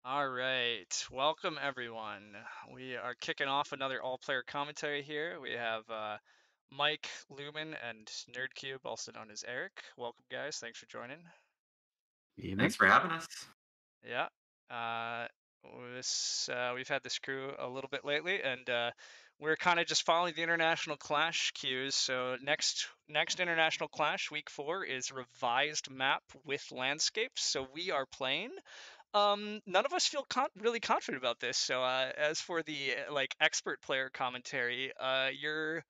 All right, welcome everyone. We are kicking off another all-player commentary here. We have Mike, Lumen, and Nerdcube, also known as Eric. Welcome, guys. Thanks for joining. Thanks for having us. Yeah. Uh, we've had this crew a little bit lately, and we're kind of just following the international clash queues. So next international clash, week 4, is revised map with landscapes. So we are playing. None of us feel really confident about this. So, as for the like expert player commentary, you're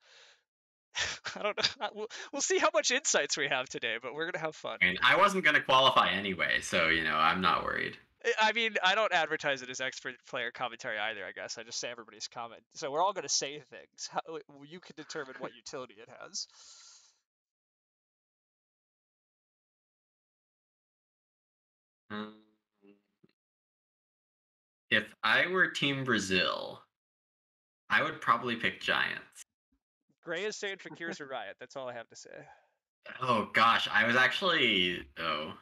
I don't know. We'll see how much insights we have today, but we're gonna have fun. I mean, I wasn't going to qualify anyway, so, I'm not worried. I mean, I don't advertise it as expert player commentary either. I guess I just say everybody's comment. So we're all gonna say things. You can determine what utility it has. Um, if I were Team Brazil, I would probably pick Giants. Gray is saying Fakir's a riot. That's all I have to say. Oh, gosh. I was actually. Oh.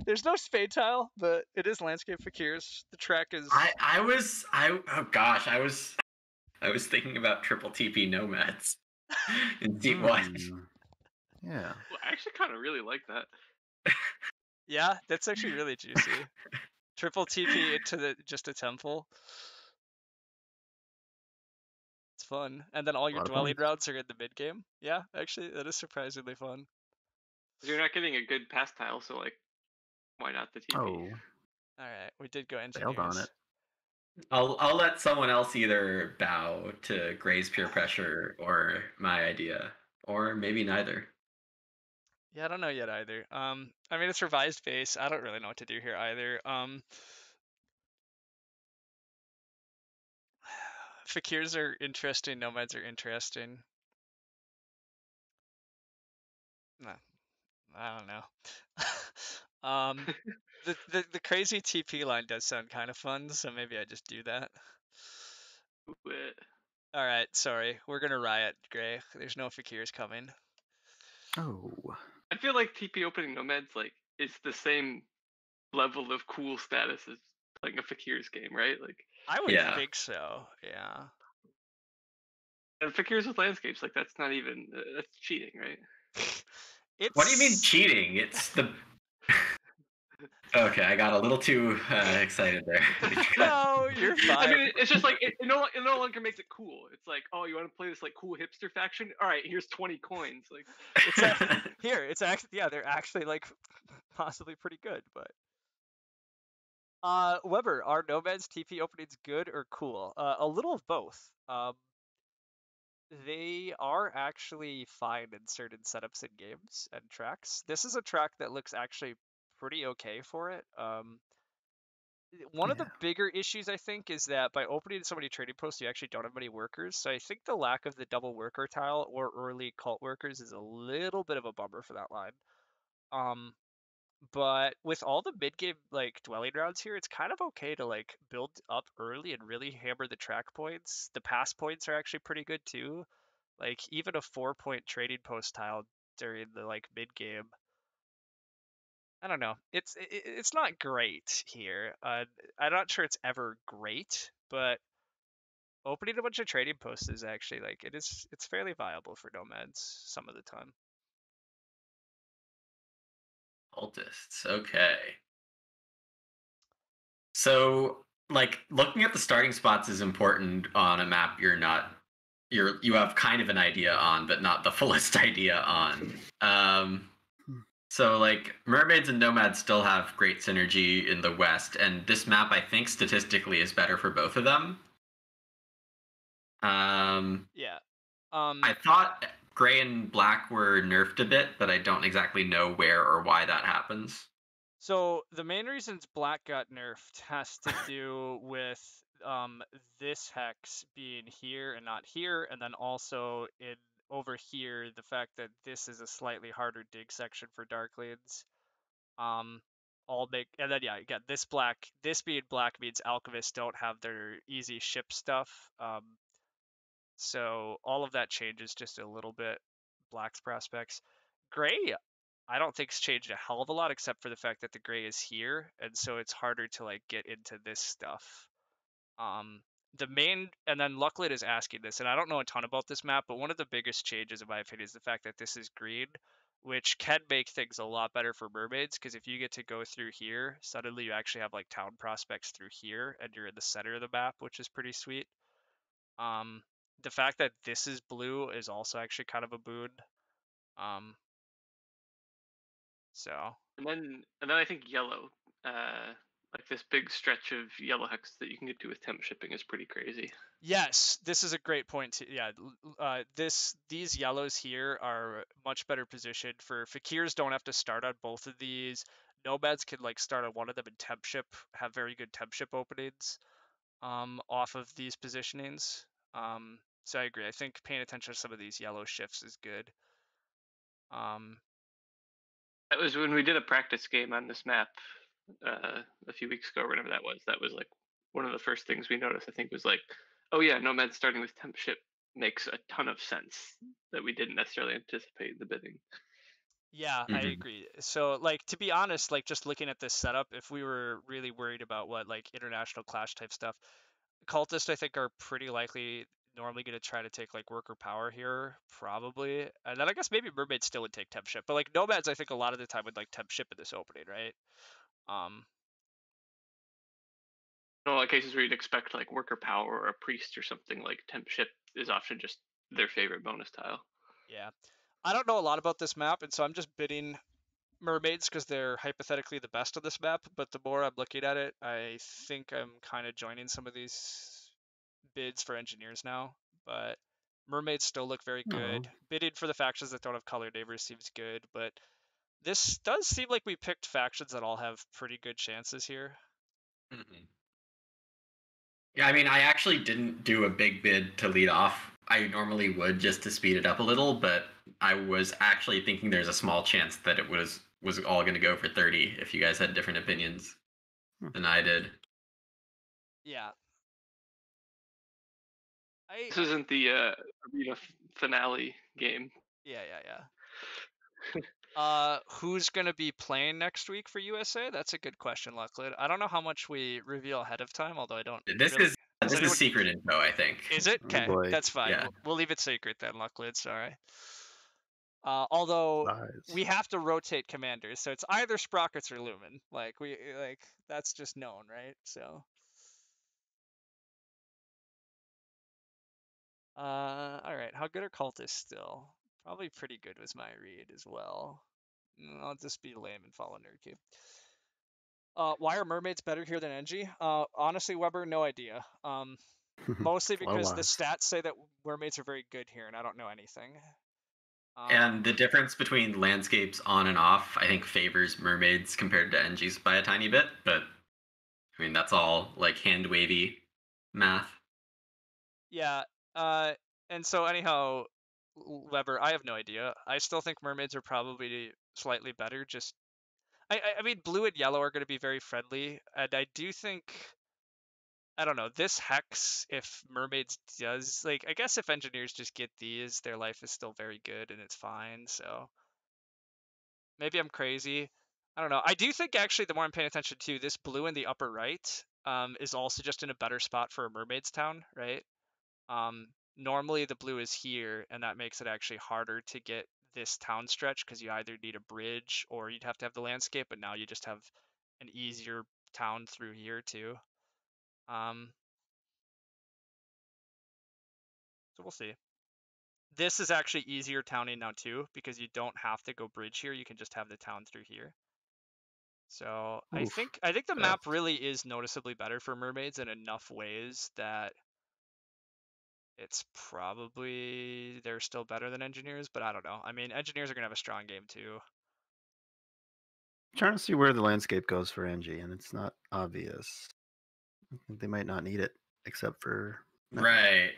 There's no spade tile, but it is landscape Fakir's. The track is. Oh, gosh. I was thinking about triple TP Nomads in Seat 1. Yeah. Well, I actually kind of really like that. Yeah, that's actually really juicy. Triple TP into just a temple. It's fun. And then all your dwelling routes are in the mid game. Yeah, actually, that is surprisingly fun. You're not getting a good pass tile, so like, why not the TP? Oh. Alright, we did go engineers. Bailed on it. I'll let someone else either bow to Gray's peer pressure or my idea, or maybe neither. Yeah, I don't know yet either. I mean, it's revised base. I don't really know what to do here either. Fakirs are interesting. Nomads are interesting. No, I don't know. The crazy TP line does sound kind of fun, so maybe I just do that. All right, sorry. We're gonna riot, Gray. There's no Fakirs coming. Oh. I feel like TP opening Nomads like is the same level of cool status as playing a Fakir's game, right? Like I would think so. Yeah. And Fakir's with landscapes, like that's not even that's cheating, right? What do you mean cheating? It's the. Okay, I got a little too excited there. No, you're fine. I mean, it's just like it no longer makes it cool. It's like, oh, you want to play this like cool hipster faction? All right, here's 20 coins. Like, it's actually yeah, they're actually like possibly pretty good, but. Weber, are Nomads TP openings good or cool? A little of both. They are actually fine in certain setups and games and tracks. This is a track that looks actually pretty okay for it. One of the bigger issues, I think, is that by opening so many trading posts, you actually don't have many workers. So I think the lack of the double worker tile or early cult workers is a little bit of a bummer for that line. But with all the mid-game like dwelling rounds here, it's kind of okay to like build up early and really hammer the track points. The pass points are actually pretty good too. Like even a 4-point trading post tile during the like mid-game. I don't know. It's not great here. I'm not sure it's ever great, but opening a bunch of trading posts is actually like it's fairly viable for nomads some of the time. Cultists, okay. So, like, looking at the starting spots is important on a map you have kind of an idea on, but not the fullest idea on. So, like, Mermaids and Nomads still have great synergy in the West, and this map, I think, statistically is better for both of them. Yeah. I thought Gray and Black were nerfed a bit, but I don't exactly know where or why that happens. So the main reasons Black got nerfed has to do with this hex being here and not here, and then also in over here the fact that this is a slightly harder dig section for Darklings. All big, and then yeah, again this being black means alchemists don't have their easy ship stuff. So all of that changes just a little bit Black's prospects. Gray, I don't think it's changed a hell of a lot, except for the fact that the gray is here, and so it's harder to like get into this stuff. The main, and then Lucklit is asking this, and I don't know a ton about this map, but one of the biggest changes, in my opinion, is the fact that this is green, which can make things a lot better for mermaids, because if you get to go through here, suddenly you actually have like town prospects through here, and you're in the center of the map, which is pretty sweet. The fact that this is blue is also actually kind of a boon. So And then I think yellow, like this big stretch of yellow hex that you can get to with temp shipping is pretty crazy. yes, this is a great point too. Yeah, these yellows here are much better positioned for fakirs. Don't have to start on both of these. Nomads can like start on one of them and temp ship, have very good temp ship openings off of these positionings. So I agree. I think paying attention to some of these yellow shifts is good. That was when we did a practice game on this map a few weeks ago, or whatever that was. That was like one of the first things we noticed. I think was like, oh yeah, Nomad starting with temp ship makes a ton of sense that we didn't necessarily anticipate in the bidding. Yeah, I agree. So, like, to be honest, like, just looking at this setup, if we were really worried about what, like, international clash type stuff, cultists, I think, are pretty likely normally going to try to take, like, worker power here, probably. And then I guess maybe mermaids still would take temp ship. But, like, nomads, I think, a lot of the time would, like, temp ship in this opening, right? In a lot of cases where you'd expect, like, worker power or a priest or something, like, temp ship is often just their favorite bonus tile. Yeah. I don't know a lot about this map, and so I'm just bidding mermaids because they're hypothetically the best on this map, but the more I'm looking at it, I think I'm kind of joining some of these bids for engineers now, but mermaids still look very good. Oh. Bidding for the factions that don't have colored neighbors seems good, but this does seem like we picked factions that all have pretty good chances here. Yeah, I mean, I actually didn't do a big bid to lead off. I normally would just to speed it up a little, but I was actually thinking there's a small chance that it was all going to go for 30 if you guys had different opinions than I did. Yeah. This isn't the arena finale game. Yeah. Who's gonna be playing next week for USA? That's a good question, Lucklit. I don't know how much we reveal ahead of time, although I don't This really. is anyone... secret info, I think. Is it? Oh, Okay, boy. that's fine. Yeah. We'll leave it secret then, Lucklit. Sorry. Although we have to rotate commanders, so it's either Sprockets or Lumen. Like that's just known, right? So. All right. How good are cultists still? Probably pretty good was my read as well. I'll just be lame and follow Nerdcube. Why are mermaids better here than NG? Honestly, Weber, no idea. Mostly because the stats say that mermaids are very good here, and I don't know anything. And the difference between landscapes on and off, I think, favors mermaids compared to NGs by a tiny bit. But I mean, that's all like hand wavy math. Yeah. And so anyhow, Weber, I have no idea. I still think mermaids are probably slightly better. Just, I mean, blue and yellow are going to be very friendly, and I do think. I don't know, this hex, if mermaids does, like, I guess if engineers just get these, their life is still very good and it's fine, so maybe I'm crazy. I don't know. I do think actually the more I'm paying attention to, this blue in the upper right is also just in a better spot for a mermaid's town, right? Normally the blue is here, and that makes it actually harder to get this town stretch because you either need a bridge or you'd have to have the landscape, but now you just have an easier town through here too. So we'll see. This is actually easier towning now too, because you don't have to go bridge here. You can just have the town through here. So I think the map really is noticeably better for mermaids in enough ways that it's probably they're still better than engineers, but I don't know. I mean, engineers are gonna have a strong game too. I'm trying to see where the landscape goes for NG, and it's not obvious. They might not need it, except for Right.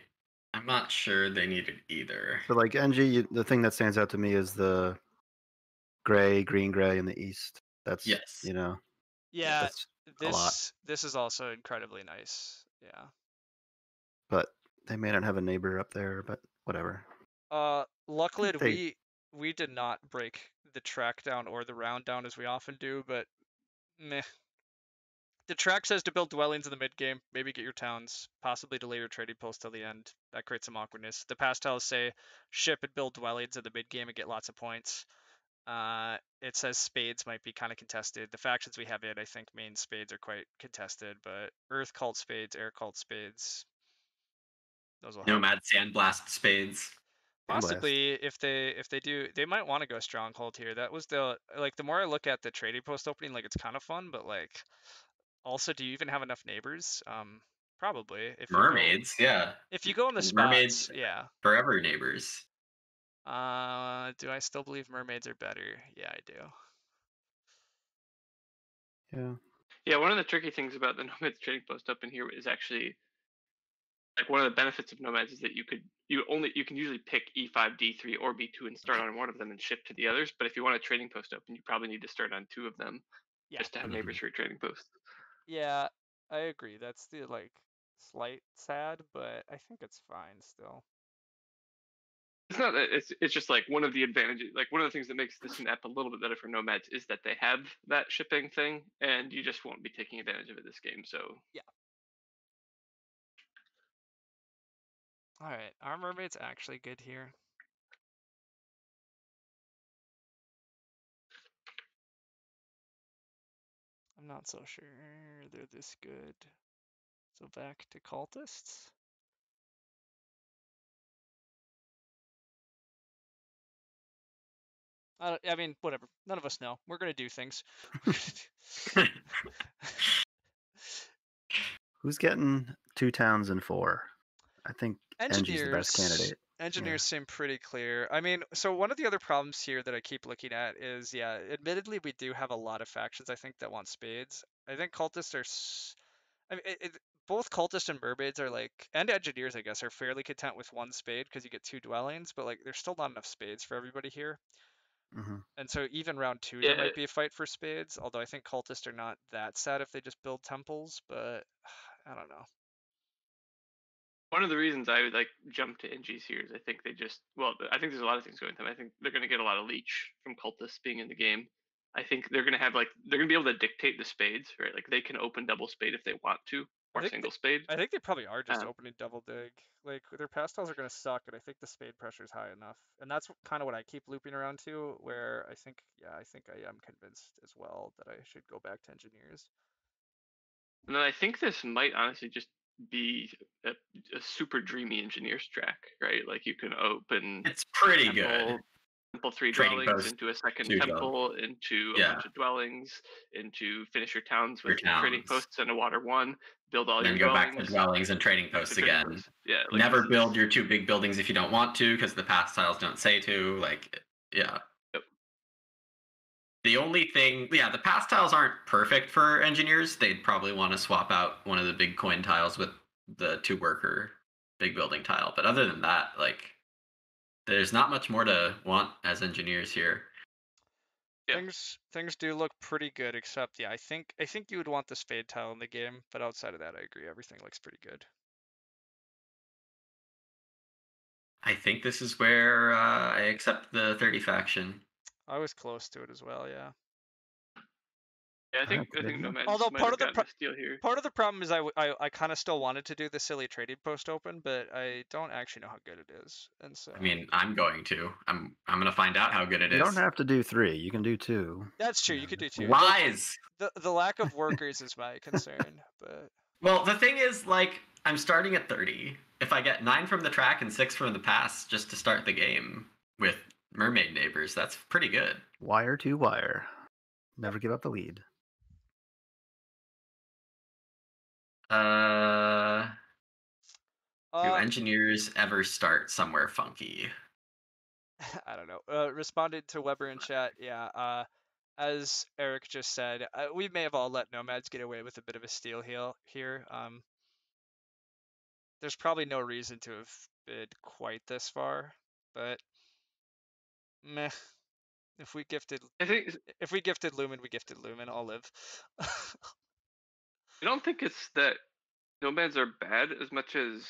I'm not sure they need it either. But like NG, the thing that stands out to me is the green gray in the east. That's yes. Yeah, that's a lot. This is also incredibly nice. Yeah. But they may not have a neighbor up there, but whatever. Luckily we did not break the track down or the round down as we often do, but meh. The track says to build dwellings in the mid game, maybe get your towns, possibly delay your trading post till the end. That creates some awkwardness. The past tiles say ship and build dwellings in the mid game and get lots of points. It says spades might be kind of contested. The factions we have in, I think, main spades are quite contested, but Earth cult spades, Air cult spades, those will help. Nomad Sandblast spades. Possibly if they do, they might want to go stronghold here. That was the more I look at the trading post opening, like it's kind of fun, but like also, do you even have enough neighbors? Probably. Mermaids, yeah. If you go on the Mermaids, spots, yeah. forever neighbors. Do I still believe mermaids are better? Yeah, I do. Yeah. Yeah, one of the tricky things about the Nomads trading post open here is actually like one of the benefits of Nomads is that you can usually pick E5, D3, or B2 and start on one of them and ship to the others. But if you want a trading post open, you probably need to start on two of them Yeah. just to have neighbors for your trading post. Yeah, I agree. That's the slight sad, but I think it's fine still. It's not. It's just like one of the advantages. Like one of the things that makes this map a little bit better for Nomads is that they have that shipping thing, and you just won't be taking advantage of it this game. So yeah. All right, our mermaid's actually good here. I'm not so sure they're this good. So back to cultists. I mean, whatever. None of us know. We're gonna do things. Who's getting 2 towns and 4? I think Engie's the best candidate. Engineers seem pretty clear. I mean, so one of the other problems here that I keep looking at is, yeah, admittedly, we do have a lot of factions, I think, that want spades. I think cultists are, I mean, both cultists and mermaids are and engineers, I guess, are fairly content with one spade because you get 2 dwellings, but there's still not enough spades for everybody here. Mm-hmm. And so even round 2, there might be a fight for spades, although I think cultists are not that sad if they just build temples, but I don't know. one of the reasons I would jump to NGs here is I think they just I think there's a lot of things going with them. I think they're going to get a lot of leech from cultists being in the game. I think they're going to have they're going to be able to dictate the spades, right? Like they can open double spade if they want to, or single spade. I think they probably are just opening double dig. Like their pastels are going to suck, and I think the spade pressure is high enough. And that's kind of what I keep looping around to, where I think I am convinced as well that I should go back to engineers. And then I think this might honestly just be a super dreamy engineers track, right? Like you can open. It's pretty good. Temple 3 Trading dwellings post, into a second 2 temple, into a bunch of dwellings, into finish your towns with trading posts and a water 1. Build all then your go dwellings. back to dwellings and trading posts again. Yeah. Never build your 2 big buildings if you don't want to, because the past tiles don't say to. Yeah. Yep. The only thing, the past tiles aren't perfect for engineers. They'd probably want to swap out one of the big coin tiles with the 2 worker big building tile. But other than that, there's not much more to want as engineers here. Yeah. Things do look pretty good, except I think you would want the spade tile in the game, but outside of that, I agree. Everything looks pretty good. I think this is where I accept the 30 faction. I was close to it as well, yeah. Yeah, I think Nomads although part of the steal here. Part of the problem is I kind of still wanted to do the silly trading post open, but I don't actually know how good it is, and so. I mean, I'm going to find out how good it is. You don't have to do 3. You can do 2. That's true. You could do 2. Lies. The lack of workers is my concern, but. Well, the thing is, I'm starting at 30. If I get 9 from the track and 6 from the pass just to start the game with mermaid neighbors, that's pretty good. Wire to wire. Never give up the lead. Do engineers ever start somewhere funky? I don't know. Responded to Weber in chat. Yeah. As Eric just said, we may have all let Nomads get away with a bit of a steal here. There's probably no reason to have bid quite this far, but meh. If we gifted Lumen, we gifted Lumen. I'll live. I don't think it's that Nomads are bad as much as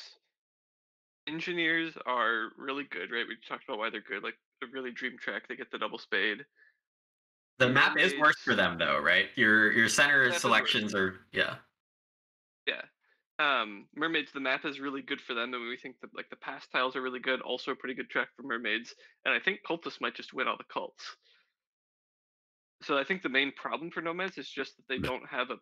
engineers are really good, right? We talked about why they're good. Like a really dream track, they get the double spade. The map is worse Mermaids- for them though, right? Your center Map is selections are Yeah. Mermaids, the map is really good for them, and we think that like the past tiles are really good, also a pretty good track for mermaids. And I think cultists might just win all the cults. So I think the main problem for nomads is just that they don't have a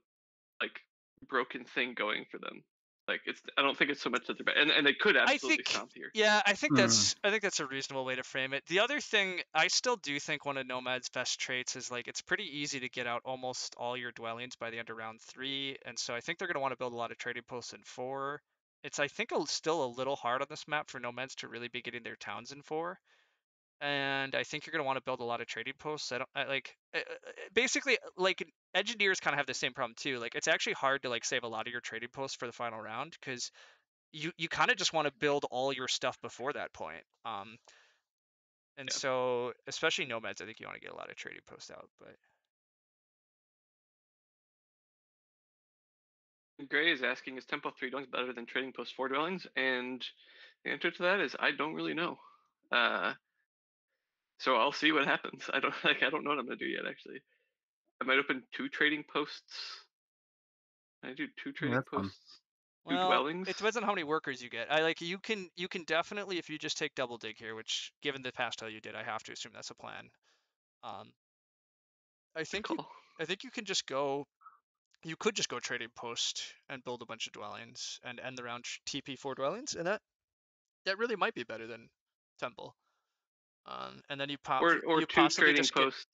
like broken thing going for them. Like I don't think it's so much that they're bad, and they could I absolutely think, stomp here. yeah, I think Hmm. that's a reasonable way to frame it. The other thing, I still do think one of Nomad's best traits is like it's pretty easy to get out almost all your dwellings by the end of round 3, and so I think they're going to want to build a lot of trading posts in 4. It's, I think, still a little hard on this map for Nomads to really be getting their towns in 4. And I think you're going to want to build a lot of trading posts. Basically, like, engineers kind of have the same problem too. Like, it's actually hard to like save a lot of your trading posts for the final round because you kind of just want to build all your stuff before that point. And Yeah. so, especially nomads, I think you want to get a lot of trading posts out. But Gray is asking, is Tempo 3 dwellings better than Trading Post 4 dwellings? And the answer to that is I don't really know. So I'll see what happens. I don't know what I'm gonna do yet. Actually, I might open 2 trading posts. I do 2 trading that's fun. posts, 2 well, dwellings. it depends on how many workers you get. You can definitely, if you just take double dig here, which given the past tile you did, I have to assume that's a plan. I think Call. you can just go. You could just go trading post and build a bunch of dwellings and end the round TP4 dwellings, and that really might be better than temple. And then Or you 2 possibly trading just get posts.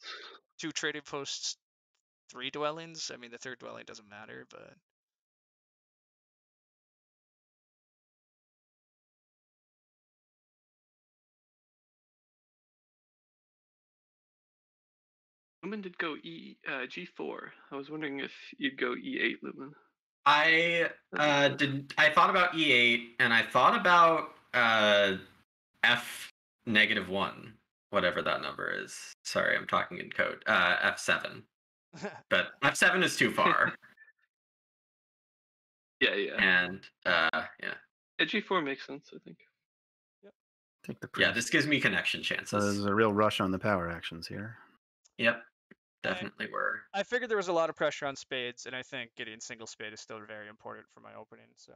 2 trading posts, 3 dwellings. I mean, the 3rd dwelling doesn't matter, but Lumen did go G4. I was wondering if you'd go E8, Lumen. I thought about E8 and I thought about F-1, whatever that number is. Sorry, I'm talking in code. F7. But F7 is too far. Yeah. And yeah. Yeah, G4 makes sense, I think. Take the Yeah, priest. this gives me connection So chances. there's a real rush on the power actions here. Yep. Definitely were. I figured there was a lot of pressure on spades, and I think getting single spade is still very important for my opening. So,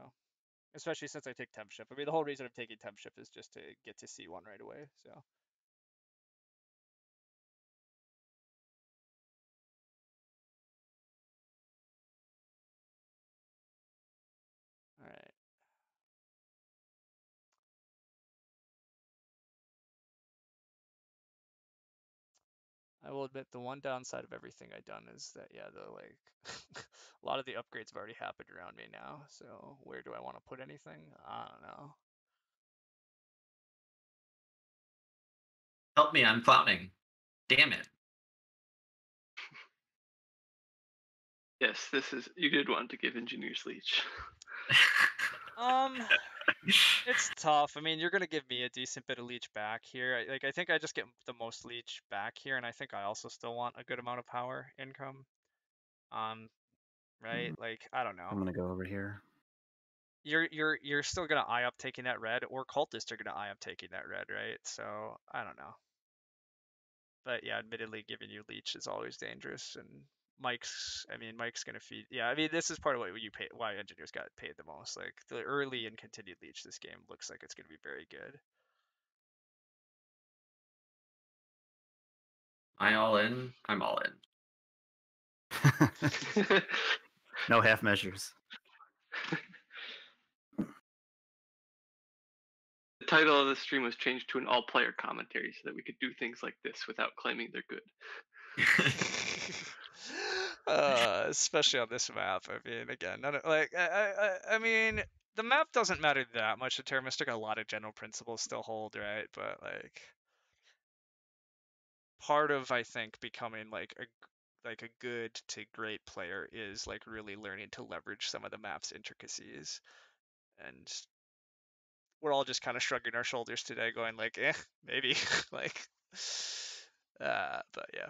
especially since I take temp shift. I mean, the whole reason I'm taking temp shift is just to get to C1 right away. So. All right. I will admit the one downside of everything I've done is that, yeah, a lot of the upgrades have already happened around me now. So where do I want to put anything? I don't know. Help me, I'm clowning. Damn it. Yes, you did want to give engineers leech. It's tough. I mean, you're gonna give me a decent bit of leech back here. I think I just get the most leech back here, and I think I also still want a good amount of power income. Right? Like, I don't know. I'm gonna go over here. You're still gonna eye up taking that red, or cultists are gonna eye up taking that red, right? So I don't know. But yeah, admittedly, giving you leech is always dangerous, and Mike's gonna feed. Yeah, I mean, this is part of what you pay, why engineers got paid the most. Like the early and continued leech, this game looks like it's gonna be very good. Am I all in? I'm all in. No half measures. The title of the stream was changed to an all-player commentary so that we could do things like this without claiming they're good. Especially on this map. I mean, again, I mean, the map doesn't matter that much to Terra Mystica. A lot of general principles still hold, right? But like, part of, I think, becoming like a good to great player is like really learning to leverage some of the map's intricacies. And we're all just kind of shrugging our shoulders today, going like, maybe, like, but yeah.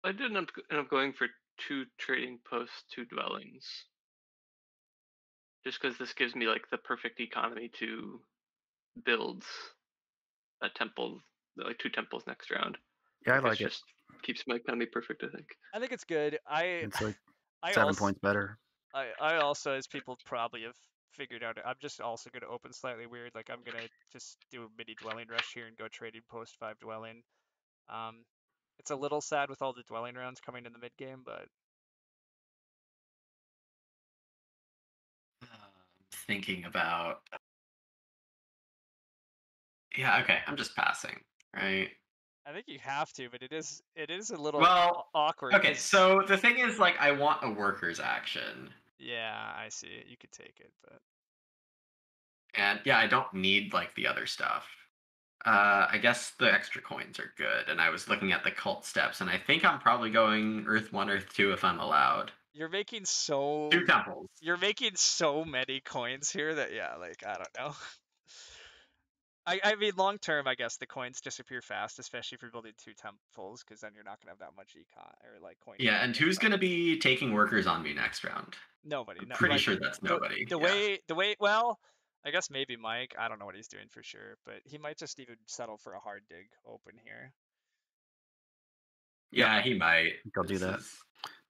I did end up going for 2 trading posts, 2 dwellings. Just because this gives me like the perfect economy to build a temple, like 2 temples next round. Yeah, I It's like it. just keeps my economy perfect, I think. I think it's good. It's like I 7 also points better. I also, as people probably have figured out, I'm just also going to open slightly weird. Like I'm going to just do a mini dwelling rush here and go trading post 5 dwelling. It's a little sad with all the dwelling rounds coming in the mid game, but Thinking about. Yeah, okay. I'm just passing, right? I think you have to. But it is a little Well, awkward okay. because So the thing is, like, I want a worker's action, yeah, I see it. You could take it, but and yeah, I don't need like the other stuff. I guess the extra coins are good, and I was looking at the cult steps, and I think I'm probably going Earth 1, Earth 2 if I'm allowed. you're making so 2 temples. many coins here that yeah, like I don't know. I mean, long term, I guess the coins disappear fast, especially if you're building 2 temples, because then you're not gonna have that much econ or like coin Yeah, econ and to think who's about. going to be taking workers on me next round? Nobody, I'm no, pretty like sure that's nobody. the Yeah. way well, I guess maybe Mike. I don't know what he's doing for sure, but he might just even settle for a hard dig open here. Yeah, he might. I'll do This that. is-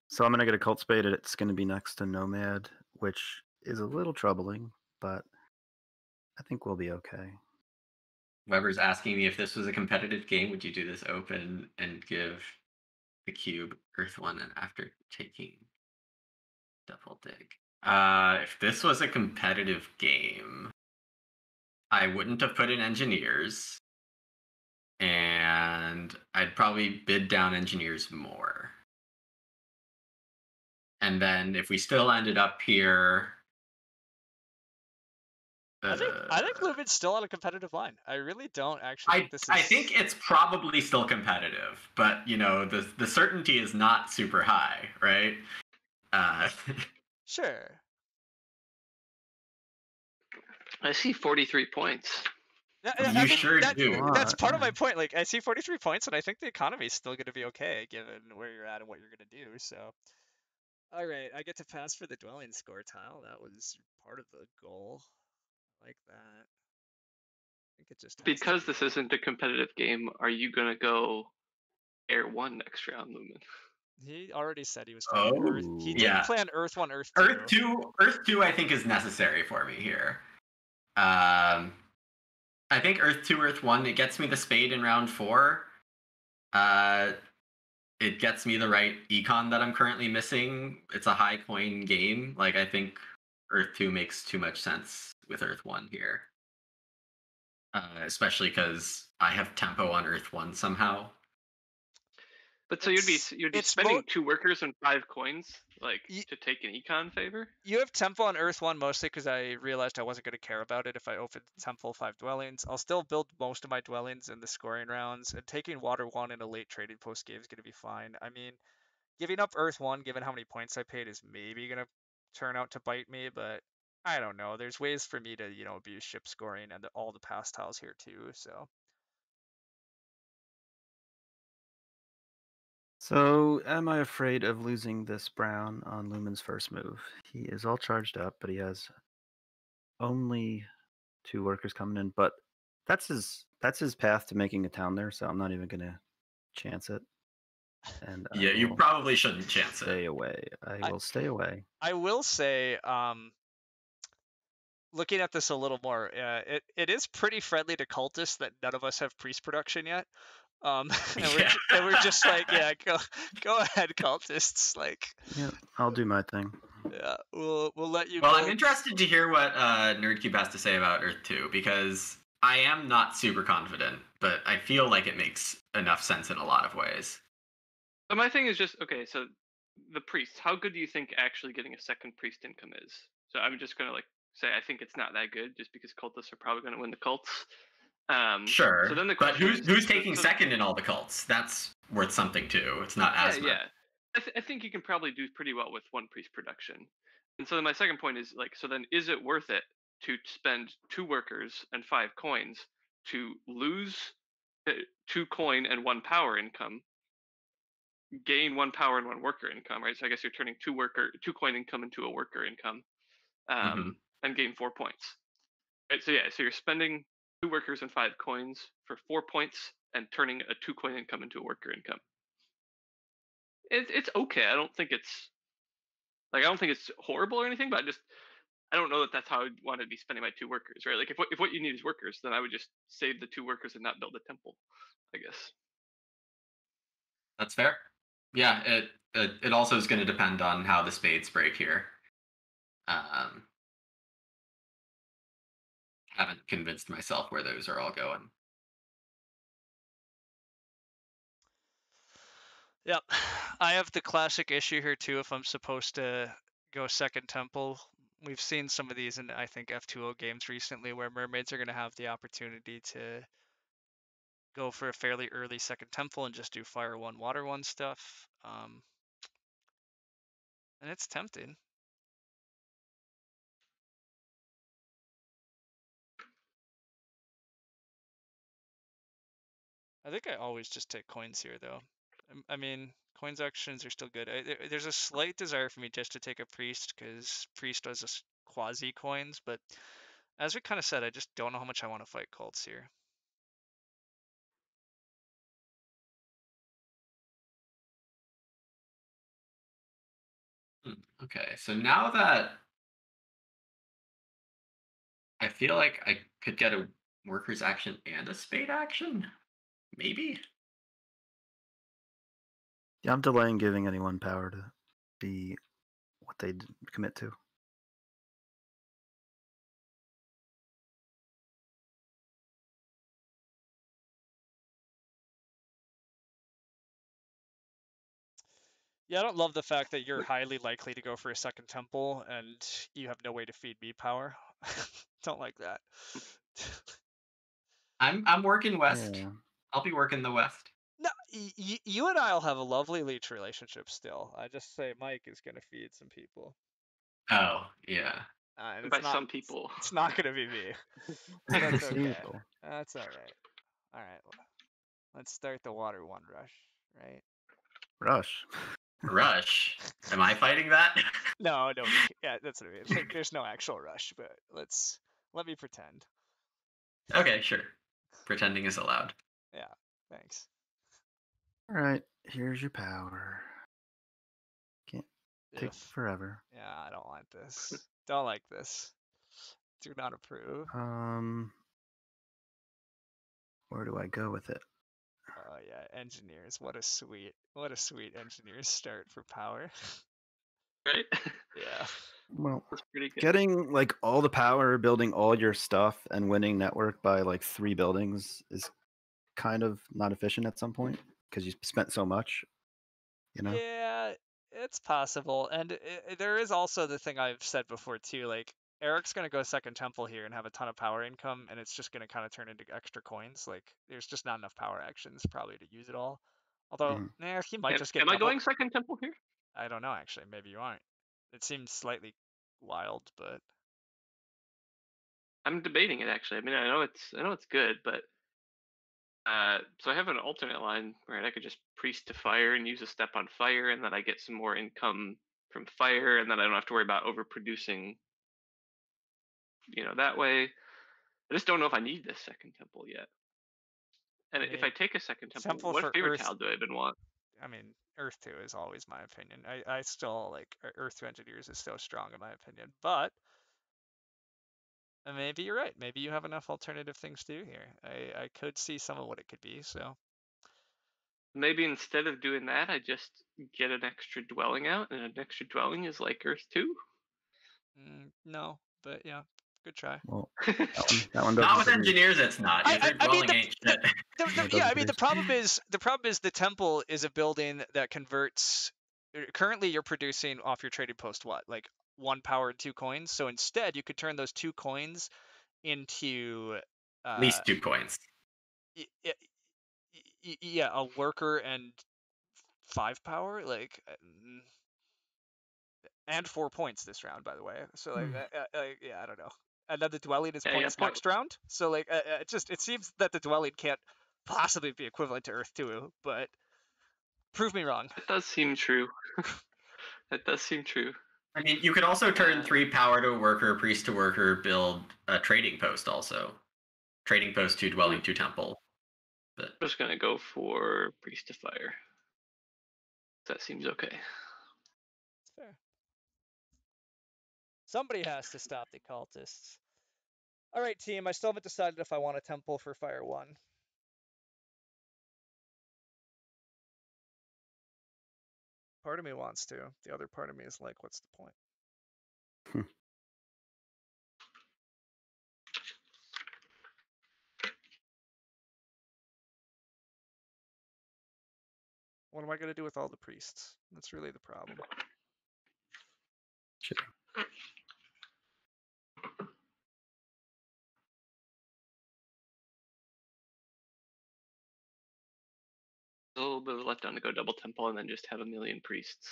So I'm gonna get a cult spade. It's gonna be next to Nomad, which is a little troubling, but I think we'll be okay. Weber's asking me if this was a competitive game, would you do this open and give the cube Earth 1 and after taking double dig? If this was a competitive game, I wouldn't have put in engineers, and I'd probably bid down engineers more. And then if we still ended up here, I think Lumen's still on a competitive line. I really don't actually think this is. I think it's probably still competitive, but you know the certainty is not super high, right? Sure. I see 43 points. I You mean, sure do. that's lot, part of yeah. my point. Like, I see 43 points, and I think the economy is still going to be okay given where you're at and what you're going to do. So, all right, I get to pass for the dwelling score tile. That was part of the goal. I like that. I think it just has to Because be. this isn't a competitive game, are you gonna go Air 1 next round, Lumen? He already said he was taking Earth. He Oh, did Yeah. plan Earth 1, Earth 2. Earth 2 I think is necessary for me here. I think Earth 2, Earth 1, it gets me the spade in round 4. It gets me the right econ that I'm currently missing. It's a high coin game. Like I think Earth 2 makes too much sense with Earth 1 here. Especially because I have tempo on Earth 1 somehow. But so you'd be spending 2 workers and 5 coins, like to take an econ favor. You have temple on Earth 1 mostly because I realized I wasn't going to care about it if I opened temple 5 dwellings. I'll still build most of my dwellings in the scoring rounds, and taking water 1 in a late trading post game is going to be fine. I mean, giving up Earth 1, given how many points I paid, is maybe going to turn out to bite me, but I don't know. There's ways for me to, abuse ship scoring and all the pass tiles here too, so. So, am I afraid of losing this brown on Lumen's first move? He is all charged up, but he has only 2 workers coming in. But that's his path to making a town there. So I'm not even gonna chance it. And Yeah, you probably shouldn't chance it. Stay away. I will stay away. I will say, looking at this a little more, it is pretty friendly to cultists that none of us have priest production yet. And we're just like, yeah, go ahead, cultists. Like, yeah, I'll do my thing. Yeah, we'll let you. Well, I'm interested to hear what Nerdcube has to say about Earth 2 because I am not super confident, but I feel like it makes enough sense in a lot of ways. But my thing is just okay. So the priest, how good do you think actually getting a second priest income is? So I'm just gonna say I think it's not that good, just because cultists are probably gonna win the cults. Sure. So then the but question who's taking second in all the cults? That's worth something too. It's not as much. Yeah. I think you can probably do pretty well with 1 priest production. And so then my second point is so then is it worth it to spend 2 workers and 5 coins to lose 2 coin and 1 power income, gain 1 power and 1 worker income, right? So I guess you're turning 2 coin income into a worker income, and gain 4 points. Right. So yeah, so you're spending 2 workers and 5 coins for 4 points and turning a 2-coin income into a worker income. It's okay. I don't think it's horrible or anything, but I don't know that that's how I'd want to be spending my 2 workers, right? Like if what you need is workers, then I would just save the 2 workers and not build a temple, I guess. That's fair. Yeah, it also is going to depend on how the spades break here. Haven't convinced myself where those are all going. Yep. I have the classic issue here too if I'm supposed to go second temple. We've seen some of these in, I think, F2O games recently where mermaids are going to have the opportunity to go for a fairly early second temple and just do fire 1, water 1 stuff. And it's tempting. I think I always just take coins here, though. I mean, coins actions are still good. There's a slight desire for me just to take a priest, because priest was a quasi coins, but as we kind of said, I just don't know how much I want to fight cults here. Okay, so now that I feel like I could get a workers action and a spade action, maybe. Yeah, I'm delaying giving anyone power to be what they commit to. Yeah, I don't love the fact that you're highly likely to go for a second temple and you have no way to feed me power. Don't like that. I'm working west. Yeah. I'll be working the west. No, you and I'll have a lovely leech relationship still. I just say Mike is going to feed some people. Oh, yeah. And By some people. It's not going to be me. That's okay. That's all right. All right. Let's start the water 1 rush, right? Rush. Rush. Am I fighting that? No. Yeah, that's what I mean. Like, there's no actual rush, but let me pretend. Okay, sure. Pretending is allowed. Yeah, thanks. All right, here's your power. Can't take Ugh. forever. Yeah, I don't want this. Don't like this. Do not approve. Where do I go with it? Oh yeah, engineers. What a sweet engineers start for power. Right? Yeah. Well, That's pretty good. getting like all the power, building all your stuff, and winning network by like 3 buildings is kind of not efficient at some point because you spent so much. You know. Yeah, it's possible, and there is also the thing I've said before too. Like Eric's gonna go second temple here and have a ton of power income, and it's just gonna kind of turn into extra coins. Like there's just not enough power actions probably to use it all. Although, he might just get Am I double. going second temple here? I don't know actually. Maybe you aren't. It seems slightly wild, but I'm debating it actually. I mean, I know it's good, but so I have an alternate line where I could just priest to fire and use a step on fire, and then I get some more income from fire, and then I don't have to worry about overproducing. That way. I just don't know if I need this second temple yet. And I if mean, I take a second temple, temple what for favorite Earth. tile do I even want? I mean, Earth 2 is always my opinion. I still like Earth 2 Engineers is so strong in my opinion, but maybe you're right. Maybe you have enough alternative things to do here. I could see some of what it could be. So Maybe instead of doing that, I just get an extra dwelling out, and an extra dwelling is like Earth 2. no, but yeah, good try. Well, that one doesn't. Not with engineers, it's not. Your dwelling ain't shit. Yeah, I mean the problem is the temple is a building that converts. Currently, you're producing off your trading post what, like 1 power and 2 coins. So instead, you could turn those 2 coins into At least 2 coins. Yeah, a worker and 5 power, like, and 4 points this round, by the way. So like, yeah, I don't know. And then the dwelling is points next round. So like, it seems that the dwelling can't possibly be equivalent to Earth 2, but prove me wrong. That does seem true. That does seem true. I mean, you could also turn 3 power to a worker, priest to worker, build a trading post also. Trading post, 2 dwelling, 2 temple. But I'm just gonna go for Priest of Fire. That seems okay. It's fair. Somebody has to stop the cultists. All right, team. I still haven't decided if I want a temple for Fire 1. Part of me wants to. The other part of me is like, what's the point? What am I going to do with all the priests? That's really the problem. Shipping. A little bit of a letdown to go double temple and then just have a million priests.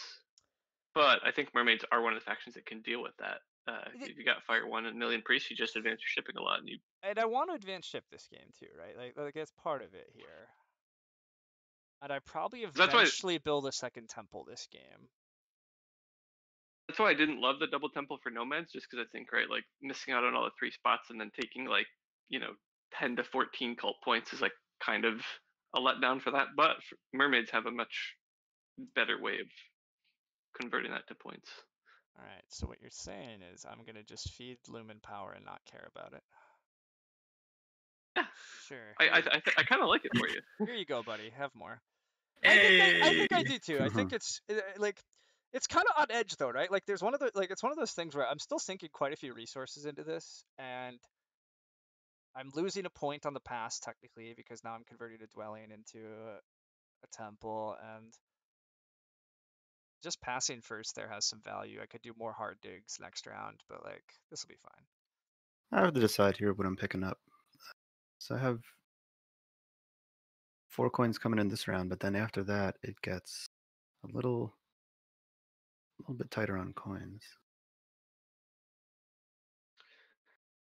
But I think mermaids are one of the factions that can deal with that. If you got Fire 1 and a million priests, you just advance your shipping a lot, and you. And I want to advance ship this game too, right? Like that's part of it here. And I probably That's why. eventually build a second temple this game. That's why I didn't love the double temple for nomads, just because I think right, like missing out on all the 3 spots and then taking like 10 to 14 cult points is like kind of a letdown for that. But mermaids have a much better way of converting that to points. All right, so what you're saying is I'm going to just feed Lumen power and not care about it. Yeah. Sure. I kind of like it for you. Here you go, buddy. Have more. hey! I think I do too. I think it's like it's kind of on edge though, right? Like there's one of the it's one of those things where I'm still sinking quite a few resources into this, and I'm losing a point on the pass technically because now I'm converting a dwelling into a temple, and just passing first there has some value. I could do more hard digs next round, but like this will be fine. I have to decide here what I'm picking up. So I have 4 coins coming in this round, but then after that it gets a little bit tighter on coins.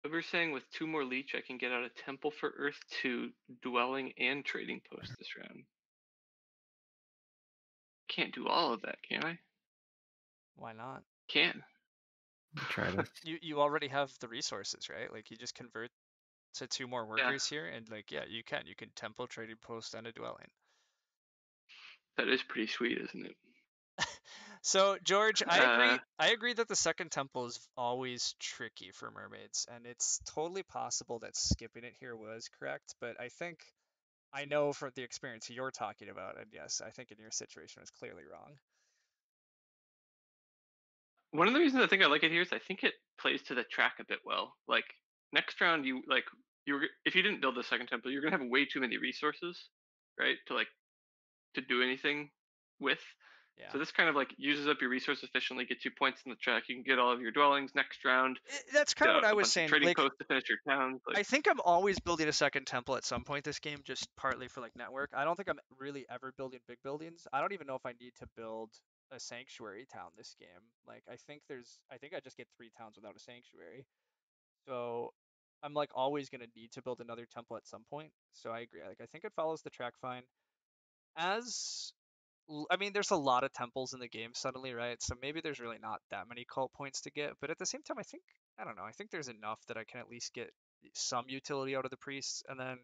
But we're saying with 2 more leech, I can get out a temple for Earth 2, dwelling, and trading post this round. Can't do all of that, can I? Why not? Can. Try this. You already have the resources, right? Like you just convert to 2 more workers here, and like yeah, you can temple, trading post, and a dwelling. That is pretty sweet, isn't it? So George, I agree that the second temple is always tricky for mermaids, and it's totally possible that skipping it here was correct, but I know from the experience you're talking about, and yes, I think in your situation it was clearly wrong. One of the reasons I think I like it here is I think it plays to the track a bit well. Like next round, if you didn't build the second temple, you're gonna have way too many resources, right? To do anything with. Yeah. So this kind of like uses up your resource efficiently, gets you points in the track. You can get all of your dwellings next round. That's kind of what I was saying. Trading Like, posts to finish your towns. I think I'm always building a second temple at some point this game, just partly for like network. I don't think I'm really ever building big buildings. I don't even know if I need to build a sanctuary town this game. Like I think I just get 3 towns without a sanctuary. So I'm like always gonna need to build another temple at some point. So I agree. Like I think it follows the track fine. I mean, there's a lot of temples in the game suddenly, right? So maybe there's really not that many cult points to get. But at the same time, I don't know. I think there's enough that I can at least get some utility out of the priests. And then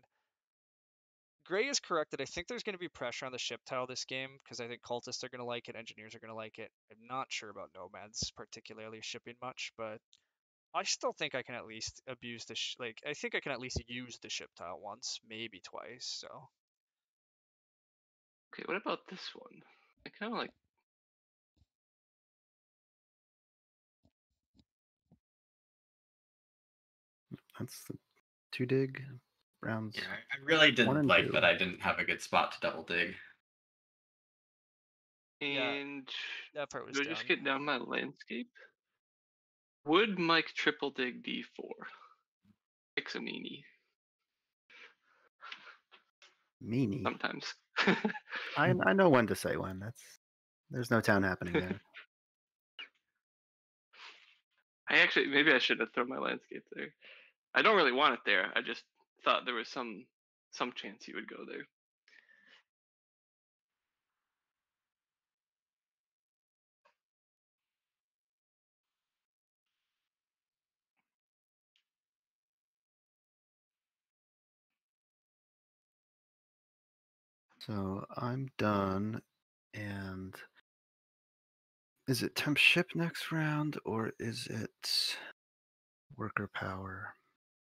Gray is correct that I think there's going to be pressure on the ship tile this game because I think cultists are going to like it, engineers are going to like it. I'm not sure about nomads particularly shipping much, but I still think I can at least abuse I think I can at least use the ship tile once, maybe twice. So Okay, what about this one? I kind of like. That's the 2 dig rounds. Yeah, I really 1 didn't and like 2. that I didn't have a good spot to double dig. And that part was do I dumb. just get down my landscape? Would Mike triple dig D4? It's a meanie. Meanie. Sometimes. I know when to say when. There's no town happening there. Maybe I should have thrown my landscape there. I don't really want it there. I just thought there was some chance he would go there. So I'm done. And is it temp ship next round or is it worker power?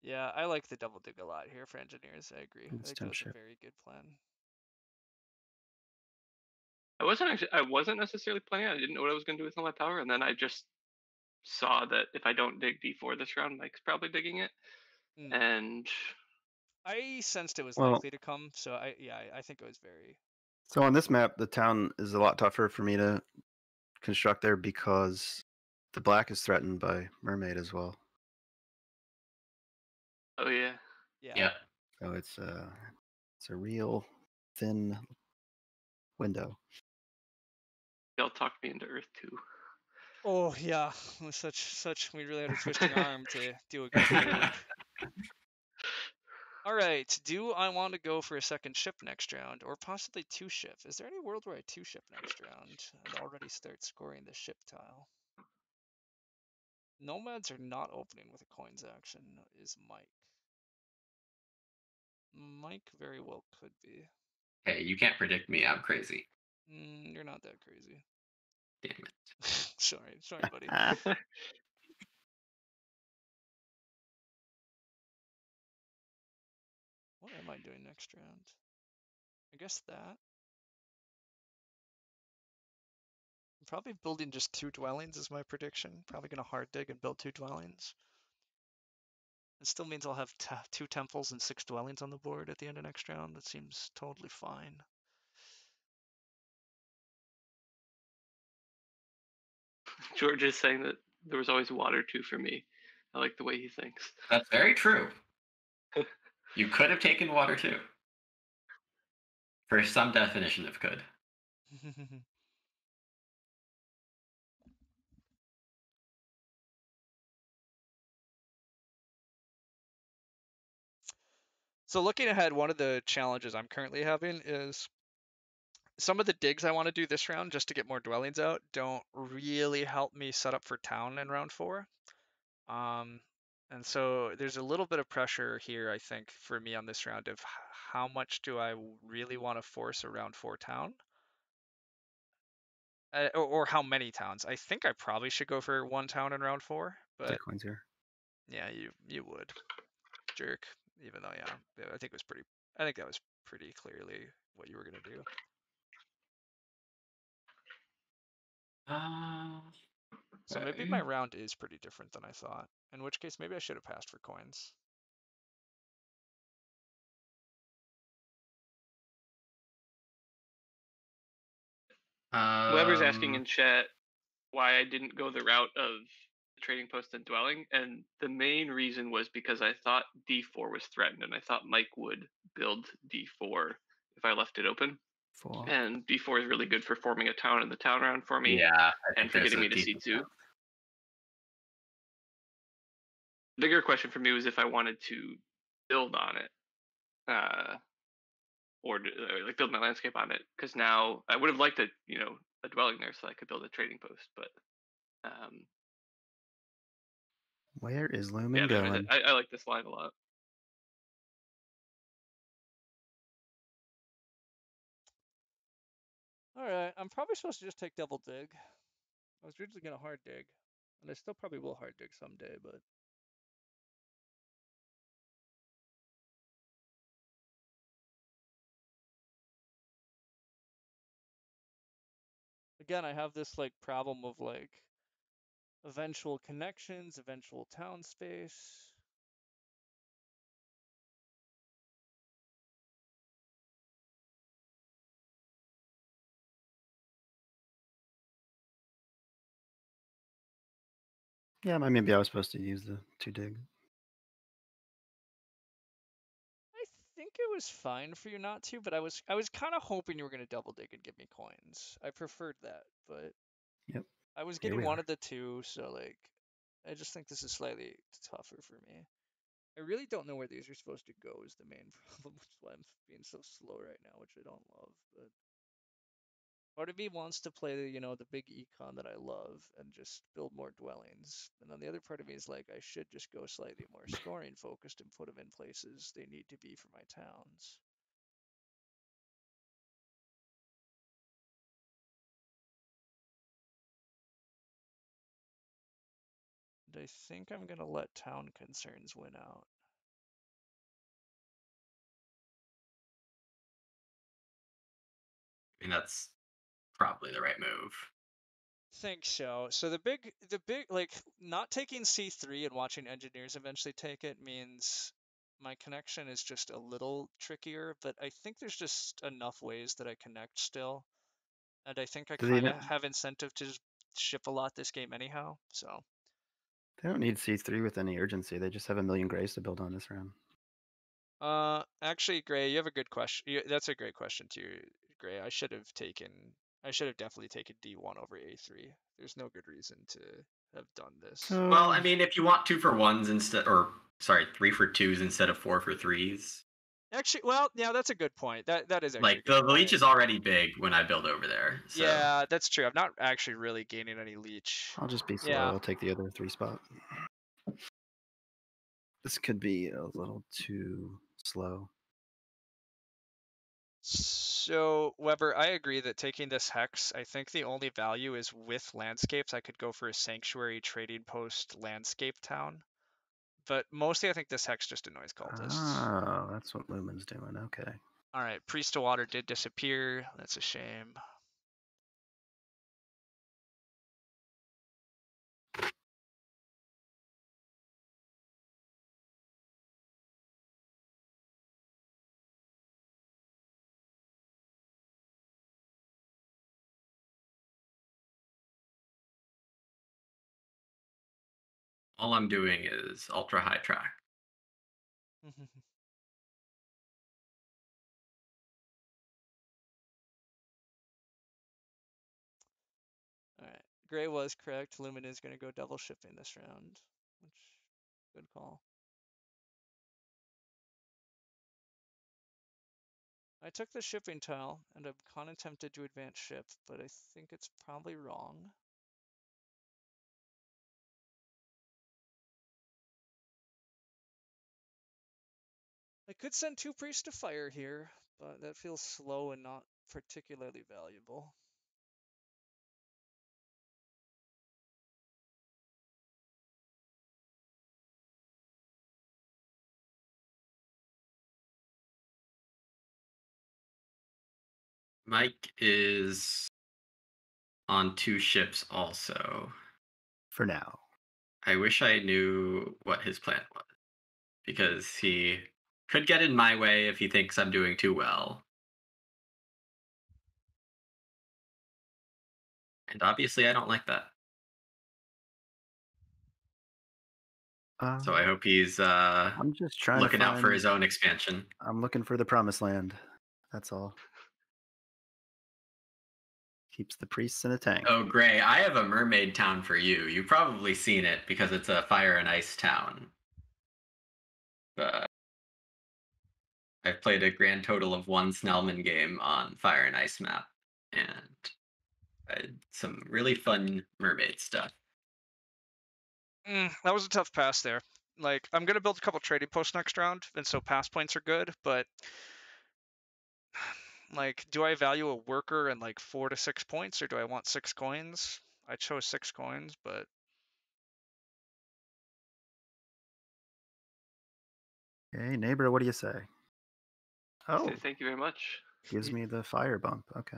Yeah, I like the double dig a lot here for engineers. I agree. I It's think that temp was a ship. very good plan. I wasn't necessarily planning. I didn't know what I was going to do with all my power, and then I just saw that if I don't dig D4 this round, Mike's probably digging it, Mm. and I sensed it was Well- likely to come, so I think it was very. So on this map, the town is a lot tougher for me to construct there because the black is threatened by mermaid as well. oh yeah, Yeah. Yeah. So it's a real thin window. y'all talked me into Earth too. Oh yeah, it was such. We really had a twisting arm to do a good move. All right, do I want to go for a second ship next round, or possibly two ship? Is there any world where I two ship next round and already start scoring the ship tile? Nomads are not opening with a coins action, is Mike. Mike very well could be. Hey, you can't predict me. I'm crazy. You're not that crazy. Damn it. Sorry, buddy. What am I doing next round? I guess that. I'm probably building just 2 dwellings is my prediction. Probably gonna hard dig and build 2 dwellings. It still means I'll have 2 temples and 6 dwellings on the board at the end of next round. That seems totally fine. George is saying that there was always water too for me. I like the way he thinks. That's very true. You could have taken water too. For some definition of could. So looking ahead, one of the challenges I'm currently having is some of the digs I want to do this round just to get more dwellings out don't really help me set up for town in round 4. And so there's a little bit of pressure here, I think, for me on this round of how much do I really want to force a round 4 town? Or how many towns? I think I probably should go for 1 town in round 4, but Take coins here. yeah, you would, jerk. Even though, yeah, I think that was pretty clearly what you were gonna do. So maybe my round is pretty different than I thought. In which case, maybe I should have passed for coins. Whoever's asking in chat why I didn't go the route of trading post and dwelling, and the main reason was because I thought D4 was threatened, and I thought Mike would build D4 if I left it open. 4. And D4 is really good for forming a town in the town round for me, Yeah, I and think for there's getting a me to decent C2. chance. The bigger question for me was if I wanted to build on it, or like build my landscape on it, because now I would have liked a dwelling there so I could build a trading post, but Where is Lumen yeah, going? I like this line a lot. Alright, I'm probably supposed to just take double dig. I was originally gonna hard dig, and I still probably will hard dig someday, but again, I have this like problem of like eventual connections, eventual town space. Yeah, maybe I was supposed to use the 2 dig. I think it was fine for you not to, but I was kind of hoping you were gonna double dig and give me coins. I preferred that, but Yep. I was Here getting we one are. of the 2, so like I just think this is slightly tougher for me. I really don't know where these are supposed to go is the main problem, which is why I'm being so slow right now, which I don't love, but part of me wants to play the big econ that I love and just build more dwellings. And then the other part of me is like, I should just go slightly more scoring focused and put them in places they need to be for my towns. I think I'm gonna let town concerns win out. I mean, that's probably the right move. Think so. So the big like not taking C3 and watching engineers eventually take it means my connection is just a little trickier, but I think there's just enough ways that I connect still. And I think I Do they kind of not- have incentive to just ship a lot this game anyhow. So They don't need C3 with any urgency. They just have a million grays to build on this round. actually, Gray, you have a good question. That's a great question too, Gray. I should have definitely taken D1 over A3. There's no good reason to have done this. So, Well, I mean, if you want 2-for-1s instead, or sorry, 3-for-2s instead of 4-for-3s. Actually, well, yeah, that's a good point. That is actually Like a good the leech point. is already big when I build over there. So. Yeah, that's true. I'm not actually really gaining any leech. I'll just be slow. Yeah. I'll take the other 3 spot. This could be a little too slow. So, Weber, I agree that taking this hex, I think the only value is with landscapes. I could go for a sanctuary trading post landscape town. But mostly I think this hex just annoys cultists. Oh, that's what Lumen's doing. Okay. Alright, Priest of Water did disappear. That's a shame. All I'm doing is ultra high track. Alright, Gray was correct. Lumen is going to go double shipping this round, which good call. I took the shipping tile, and I'm kind of tempted to advance ship, but I think it's probably wrong. I could send 2 priests to fire here, but that feels slow and not particularly valuable. Mike is on 2 ships also. For now. I wish I knew what his plan was, because he could get in my way if he thinks I'm doing too well. And obviously I don't like that. So I hope he's I'm just trying looking to out for his own expansion. I'm looking for the promised land. That's all. Keeps the priests in a tank. Oh, Gray, I have a mermaid town for you. You've probably seen it because it's a fire and ice town. But I've played a grand total of 1 Snellman game on fire and ice map, and I had some really fun mermaid stuff. That was a tough pass there. Like, I'm going to build a couple trading posts next round, and so pass points are good, but like, do I value a worker and like 4 to 6 points, or do I want 6 coins? I chose 6 coins, but Okay, neighbor, what do you say? Oh, Thank you very much. gives me the fire bump. Okay.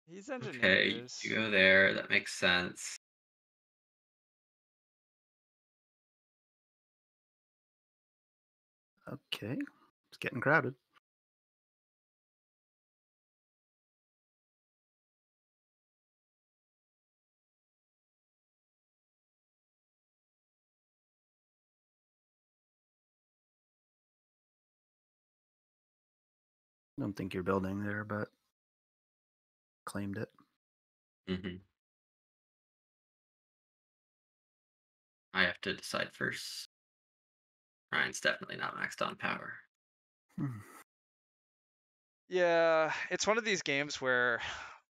he's Okay, engineers. you go there. That makes sense. Okay. It's getting crowded. I don't think you're building there, but claimed it. Mm-hmm. I have to decide first. Ryan's definitely not maxed on power. Yeah, it's one of these games where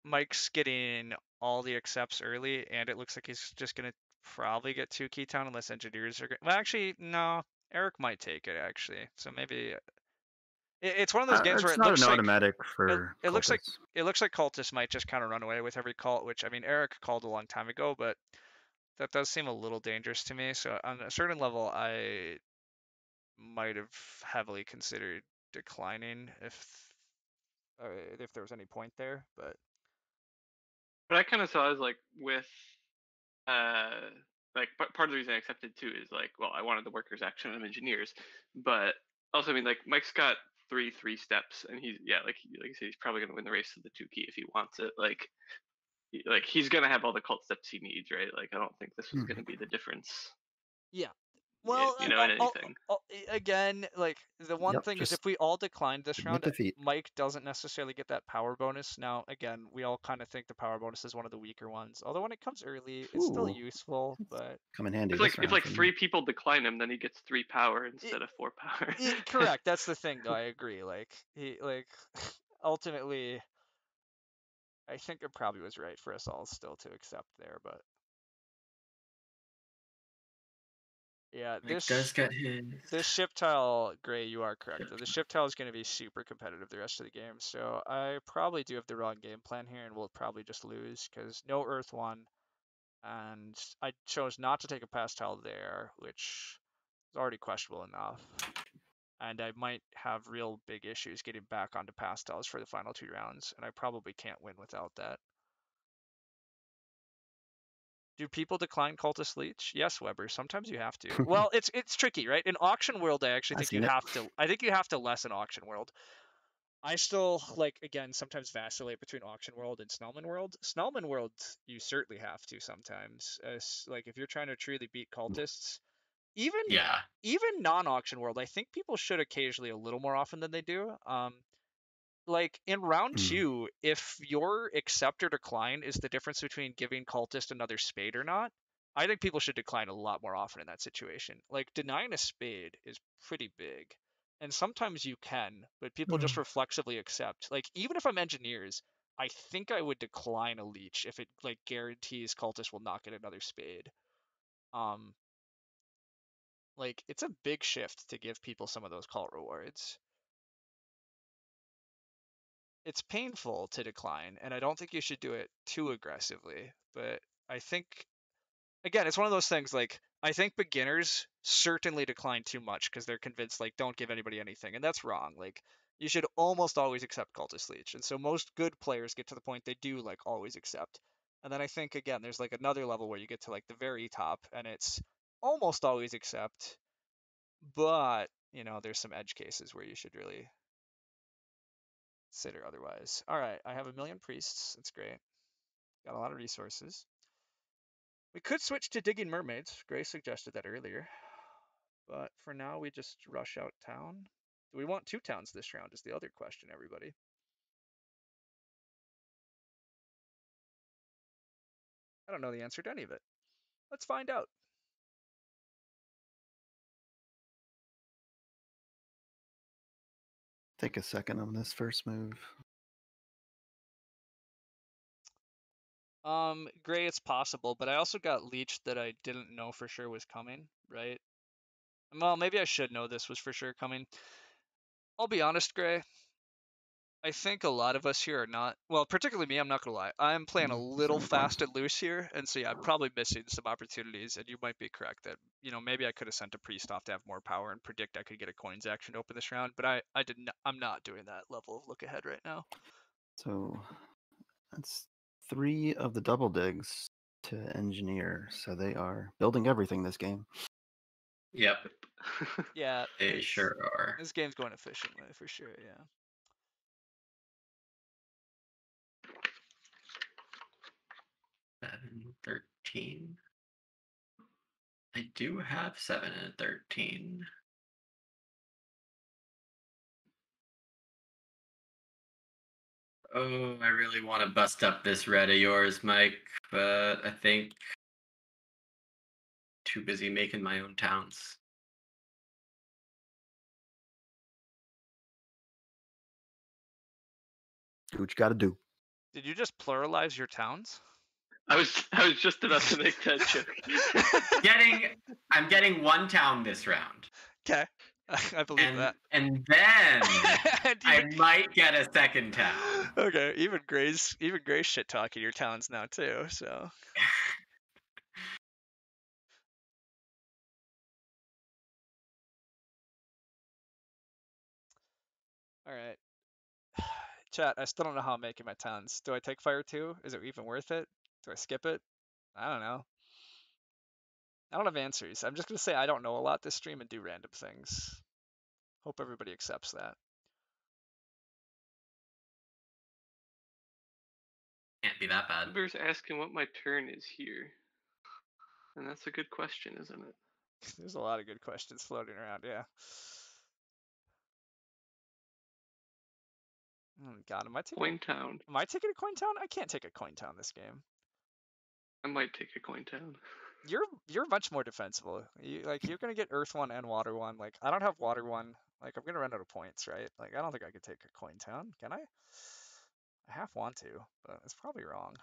Mike's getting all the accepts early, and it looks like he's just going to probably get 2 key town unless engineers are. Well, actually, no. Eric might take it, actually. So maybe it's one of those games where It's it not looks an like automatic for it looks like cultists. cultists might just kind of run away with every call, which I mean Eric called a long time ago, but that does seem a little dangerous to me. So on a certain level, I might have heavily considered declining if there was any point there. But What I kind of saw is like with like part of the reason I accepted too is like, well, I wanted the workers action of engineers, but also I mean like Mike's got three steps, and he's like you said, he's probably gonna win the race to the 2 key if he wants it. Like he's gonna have all the cult steps he needs, right? Like I don't think this was gonna be the difference. yeah. Well, in anything. Again, like the one thing is, just if we all declined this admit round, defeat. Mike doesn't necessarily get that power bonus. Now, again, we all kind of think the power bonus is one of the weaker ones. Although when it comes early, it's still Ooh. useful. But Come in handy. If like 3 people decline him, then he gets 3 power instead of 4 power. Correct. That's the thing, though. I agree. Like ultimately, I think it probably was right for us all still to accept there, but yeah, It does get his. this ship tile, Gray, you are correct. The ship tile is going to be super competitive the rest of the game, so I probably do have the wrong game plan here, and we'll probably just lose because no Earth won, and I chose not to take a pass tile there, which is already questionable enough, and I might have real big issues getting back onto pass tiles for the final 2 rounds, and I probably can't win without that. Do people decline Cultist Leech? Yes, Weber. Sometimes you have to. Well, it's tricky, right? In Auction World, I actually think you have to. I think you have to lessen Auction World. I still again sometimes vacillate between Auction World and Snellman World. Snellman World, you certainly have to sometimes. Like if you're trying to truly beat cultists, even non-Auction World, I think people should occasionally a little more often than they do. Like in round 2, if your accept or decline is the difference between giving cultist another spade or not, I think people should decline a lot more often in that situation. Like denying a spade is pretty big, and sometimes you can, but people just reflexively accept. Like even if I'm engineers, I think I would decline a leech if it like guarantees cultist will not get another spade. Like it's a big shift to give people some of those cult rewards. It's painful to decline, and I don't think you should do it too aggressively. But I think, again, it's one of those things, like, I think beginners certainly decline too much because they're convinced, like, don't give anybody anything, and that's wrong. Like, you should almost always accept Cultist Leech, and so most good players get to the point they do, like, always accept. And then I think, again, there's, like, another level where you get to, like, the very top, and it's almost always accept, but, you know, there's some edge cases where you should really consider otherwise. All right, I have 1,000,000 priests. That's great. Got a lot of resources. We could switch to digging mermaids. Gray suggested that earlier. But for now, we just rush out town. Do we want 2 towns this round is the other question, everybody. I don't know the answer to any of it. Let's find out. Take a second on this first move. Gray, it's possible, but I also got leech that I didn't know for sure was coming, right? Well, maybe I should know this was for sure coming. I'll be honest, Gray. I think a lot of us here are not, well, particularly me, I'm not gonna lie. I'm playing a little fast and loose here, and so yeah, I'm probably missing some opportunities, and you might be correct that, you know, maybe I could have sent a priest off to have more power and predict I could get a coins action to open this round, but I didn't, I'm not doing that level of look ahead right now. So that's 3 of the double digs to engineer, so they are building everything this game. Yep. Yeah. They sure are. This game's going efficiently, for sure, yeah. Seven, 13. I do have 7 and 13. Oh, I really want to bust up this red of yours, Mike, but I think too busy making my own towns. Do what you got to do. Did you just pluralize your towns? I was just about to make that joke. I'm getting 1 town this round. Okay, I believe that. And then I might get a 2nd town. Okay, even Gray's shit talking your towns now too. So All right. Chat, I still don't know how I'm making my towns. Do I take fire 2? Is it even worth it? Do I skip it? I don't know. I don't have answers. I'm just going to say I don't know a lot this stream and do random things. Hope everybody accepts that. Can't be that bad. Ember's asking what my turn is here. And that's a good question, isn't it? There's a lot of good questions floating around, yeah. Oh God, am I taking Town. Am I taking a coin town? I can't take a coin town this game. I might take a coin town. You're much more defensible. You're gonna get Earth 1 and Water 1. Like I don't have Water 1. Like I'm gonna run out of points, right? Like I don't think I could take a coin town. Can I? I half want to, but it's probably wrong.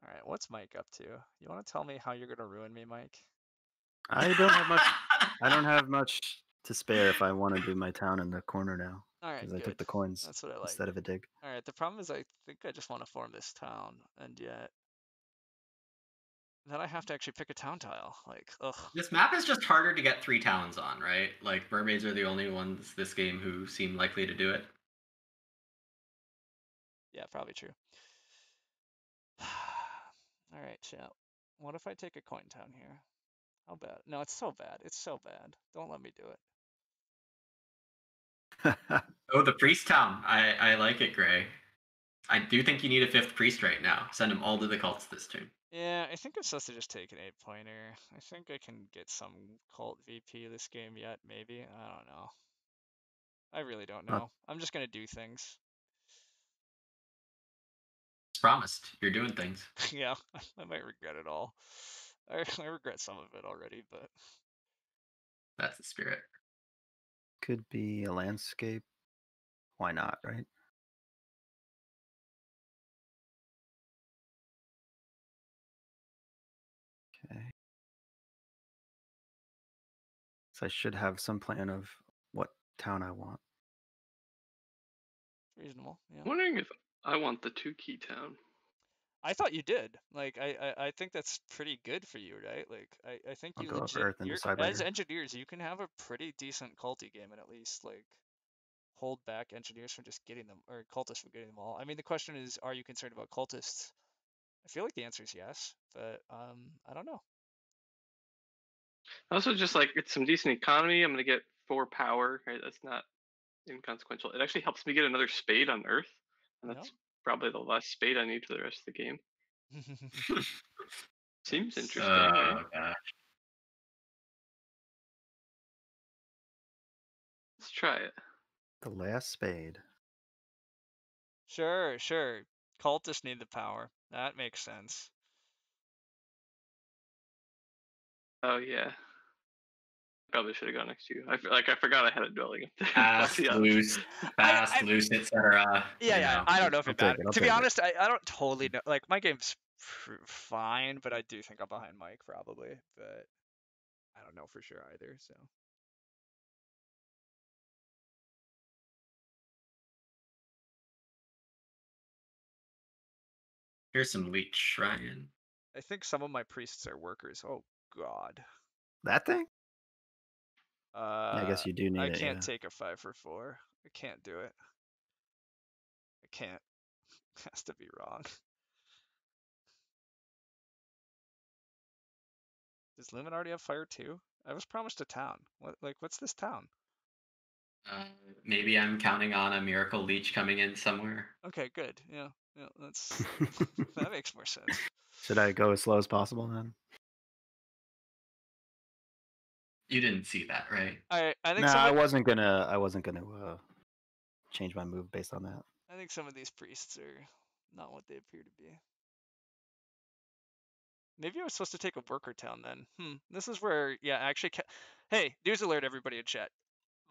All right, what's Mike up to? You want to tell me how you're gonna ruin me, Mike? I don't have much. I don't have much to spare if I want to do my town in the corner now. All right, Because I good. took the coins That's what I like. instead of a dig. All right, the problem is I think I just want to form this town, and yet then I have to actually pick a town tile. Like, ugh. This map is just harder to get 3 towns on, right? Like mermaids are the only ones this game who seem likely to do it. Yeah, probably true. All right, chat. What if I take a coin town here? How bad? No, it's so bad. It's so bad. Don't let me do it. Oh, the priest town. I like it, Gray. I do think you need a 5th priest right now. Send them all to the cults this turn. Yeah, I think I'm supposed to just take an 8-pointer. I think I can get some cult VP this game yet, maybe. I don't know. I really don't know. I'm just gonna do things. It's promised. You're doing things. Yeah, I might regret it all. I regret some of it already, but That's the spirit. Could be a landscape. Why not, right? Okay. So I should have some plan of what town I want. reasonable. Yeah. I'm wondering if I want the 2-key town. I thought you did. Like, I think that's pretty good for you, right? Like, I think I'll you go up legit. Earth and You're, decide as later. engineers, you can have a pretty decent culty game and at least like hold back engineers from just getting them or cultists from getting them all. I mean, the question is, are you concerned about cultists? I feel like the answer is yes, but I don't know. Also, just like it's some decent economy. I'm gonna get 4 power. Right, that's not inconsequential. It actually helps me get another spade on Earth, and that's probably the last spade I need for the rest of the game. Seems interesting, right? Oh gosh. Let's try it. The last spade. Sure. Cultists need the power. That makes sense. Oh yeah. Probably should have gone next to you. I forgot I had a dwelling up there. Fast, loose, etc. Yeah. I don't know if it matters. To be take it. honest, I don't totally know. Like my game's fine, but I do think I'm behind Mike probably. But I don't know for sure either. So Here's some leech shrine. I think some of my priests are workers. Oh God. That thing? I guess you do need I it. can't Yeah. take a 5 for 4. I can't do it. I can't. Has to be wrong. Does Lumen already have fire too? I was promised a town. What's this town? Maybe I'm counting on a miracle leech coming in somewhere. Okay, good. Yeah, that's that makes more sense. Should I go as slow as possible then? You didn't see that, right? I think I wasn't gonna change my move based on that. I think some of these priests are not what they appear to be. Maybe I was supposed to take a worker town then. This is where, yeah, actually. Hey, news alert, everybody in chat.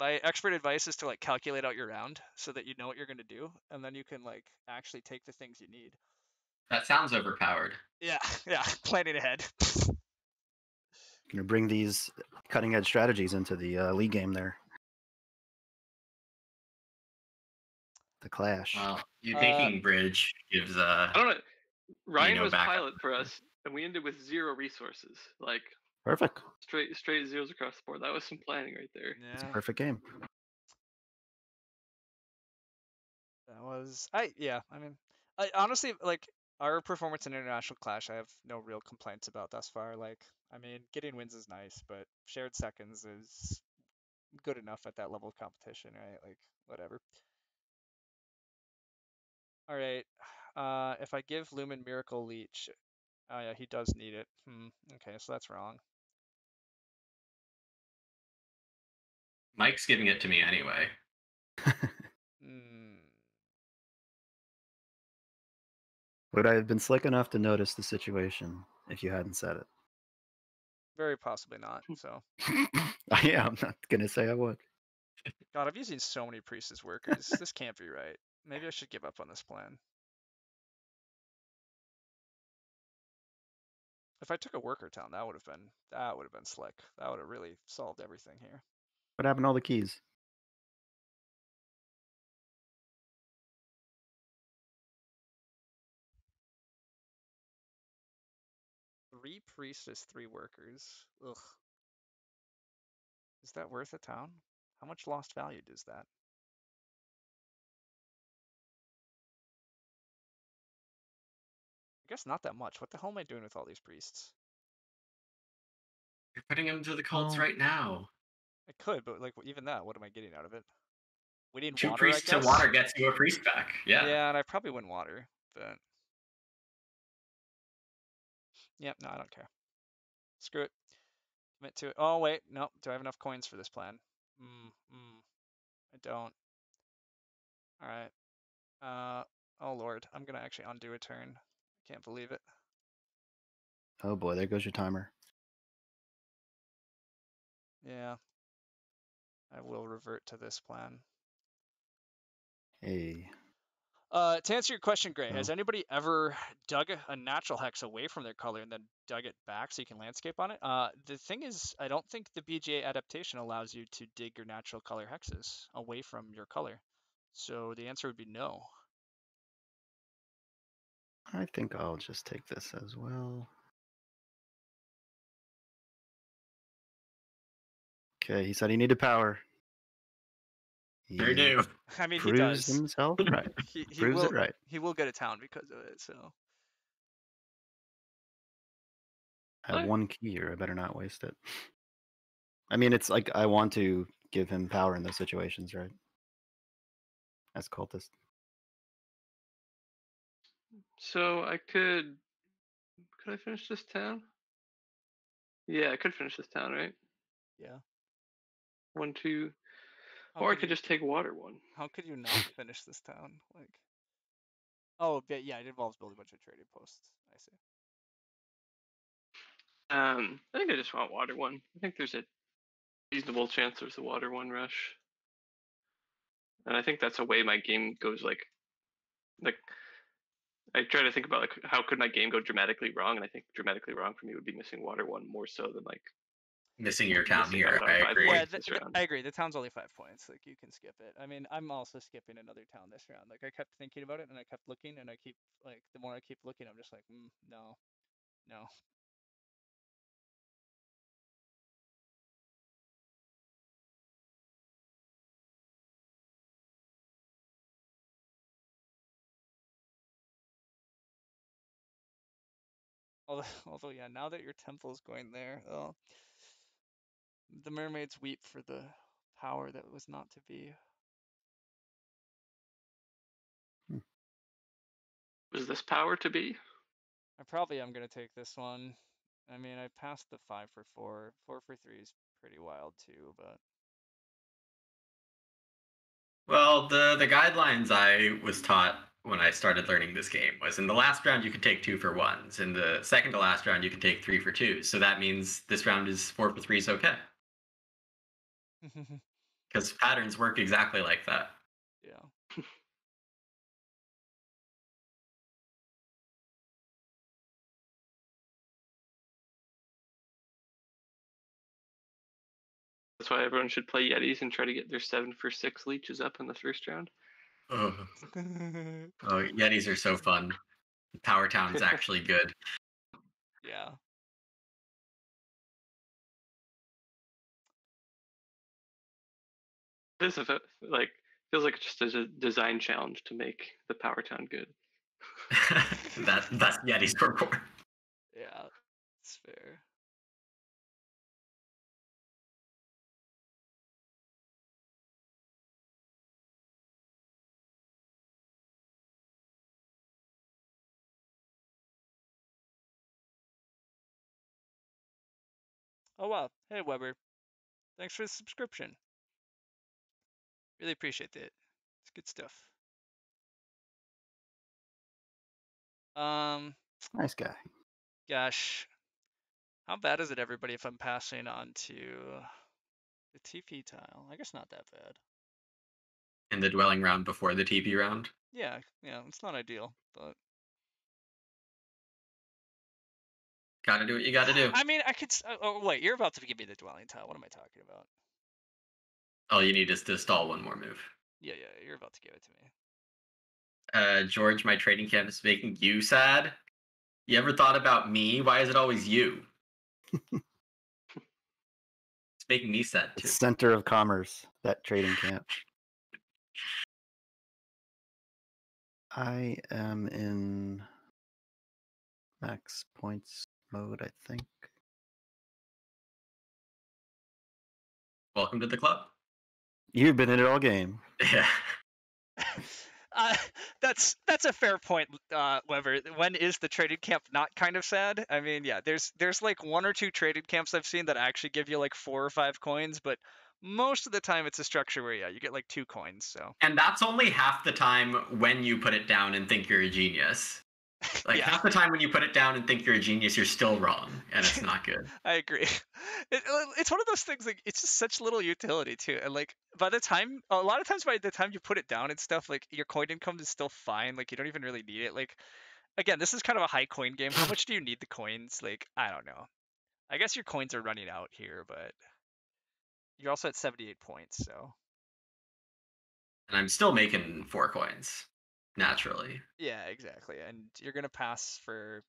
My expert advice is to like calculate out your round so that you know what you're gonna do, and then you can like actually take the things you need. That sounds overpowered. Yeah, planning ahead. Gonna bring these cutting edge strategies into the league game there. The clash. Well, you taking bridge gives I don't know. Ryan was backup. pilot for us, and we ended with 0 resources. Like Perfect. Straight zeros across the board. That was some planning right there. It's a Yeah, perfect game. that was. I mean, I honestly like our performance in International Clash. I have no real complaints about thus far. Like, I mean, getting wins is nice, but shared seconds is good enough at that level of competition, right? Like, whatever. All right. If I give Lumen Miracle Leech, oh yeah, he does need it. Okay, so that's wrong. Mike's giving it to me anyway. Hmm. Would I have been slick enough to notice the situation if you hadn't said it? Very possibly not. So, Yeah, I'm not gonna say I would. God, I've using so many priests as workers. This can't be right. Maybe I should give up on this plan. If I took a worker town, that would have been slick. That would have really solved everything here. What happened to all the keys? Three priests is three workers. Ugh. Is that worth a town? How much lost value does that? I guess not that much. What the hell am I doing with all these priests? You're putting him to the cults Oh. right now. I could, but like even that, what am I getting out of it? We need 2 water, I priests to guess. water gets you a priest back. Yeah. Yeah, and I probably win water, but yeah, no, I don't care. Screw it. Commit to it. Oh wait, no. Do I have enough coins for this plan? I don't. All right. Oh lord, I'm gonna actually undo a turn. Can't believe it. Oh boy, there goes your timer. Yeah. I will revert to this plan. Hey. To answer your question, Gray, Oh. has anybody ever dug a natural hex away from their color and then dug it back so you can landscape on it? The thing is, I don't think the BGA adaptation allows you to dig your natural color hexes away from your color. So the answer would be no. I think I'll just take this as well. Okay, he said he needed power. They do. I mean, he proves does. himself right. He Proves will it right. he will get a town because of it. So I have What? one key here. I better not waste it. I mean, it's like I want to give him power in those situations, right? As cultist. So I could I finish this town? Yeah, I could finish this town, right? yeah. 1, 2, How or I could could you just take water 1. how could you not finish this town? Like, oh, but yeah, it involves building a bunch of trading posts. I see. I think I just want water 1. I think there's a reasonable chance there's a water 1 rush, and I think that's a way my game goes. Like I try to think about like how could my game go dramatically wrong, and I think dramatically wrong for me would be missing water 1 more so than like Missing your town missing out here. on I 5 agree. Yeah, points this round. I agree. The town's only 5 points. Like you can skip it. I mean, I'm also skipping another town this round. Like I kept thinking about it and I kept looking and I keep like the more I keep looking, I'm just like, no, no. Although yeah, now that your temple's going there, oh, the mermaids weep for the power that was not to be. Was this power to be? I probably am gonna take this one. I mean, I passed the 5 for 4. 4 for 3 is pretty wild too, but Well, the guidelines I was taught when I started learning this game was in the last round you could take 2 for 1s. In the second to last round you could take 3 for 2s. So that means this round is 4 for 3 is okay. Because patterns work exactly like that. yeah. That's why everyone should play Yetis and try to get their 7 for 6 leeches up in the first round. Oh, Yetis are so fun. Power Town's actually good. Yeah. This is like feels like just a design challenge to make the Power Town good. That's Yeti's report. Yeah, it's fair. Oh wow. Hey Weber. Thanks for the subscription. Really appreciate it. It's good stuff. Nice guy. Gosh. How bad is it, everybody, if I'm passing on to the TP tile? I guess not that bad. In the dwelling round before the TP round. Yeah, it's not ideal, but Gotta do what you gotta do. I mean, I could. Oh wait, you're about to give me the dwelling tile. What am I talking about? All you need is to stall one more move. Yeah, you're about to give it to me. George, my trading camp is making you sad. You ever thought about me? Why is it always you? It's making me sad The too. center of commerce, that trading camp. I am in max points mode, I think. Welcome to the club. You've been in it all game. Yeah. That's a fair point, Weber. When is the traded camp not kind of sad? I mean, yeah, there's like one or two traded camps I've seen that actually give you like 4 or 5 coins, but most of the time it's a structure where you get like 2 coins. So And that's only half the time when you put it down and think you're a genius. Like yeah. half the time when you put it down and think you're a genius, you're still wrong, and it's not good. I agree. It's one of those things like it's just such little utility too, and like a lot of times by the time you put it down and stuff, like your coin income is still fine. Like you don't even really need it. Like again, this is kind of a high coin game. How much do you need the coins? Like I don't know. I guess your coins are running out here, but you're also at 78 points, so And I'm still making 4 coins, naturally. yeah, exactly. And you're gonna pass for.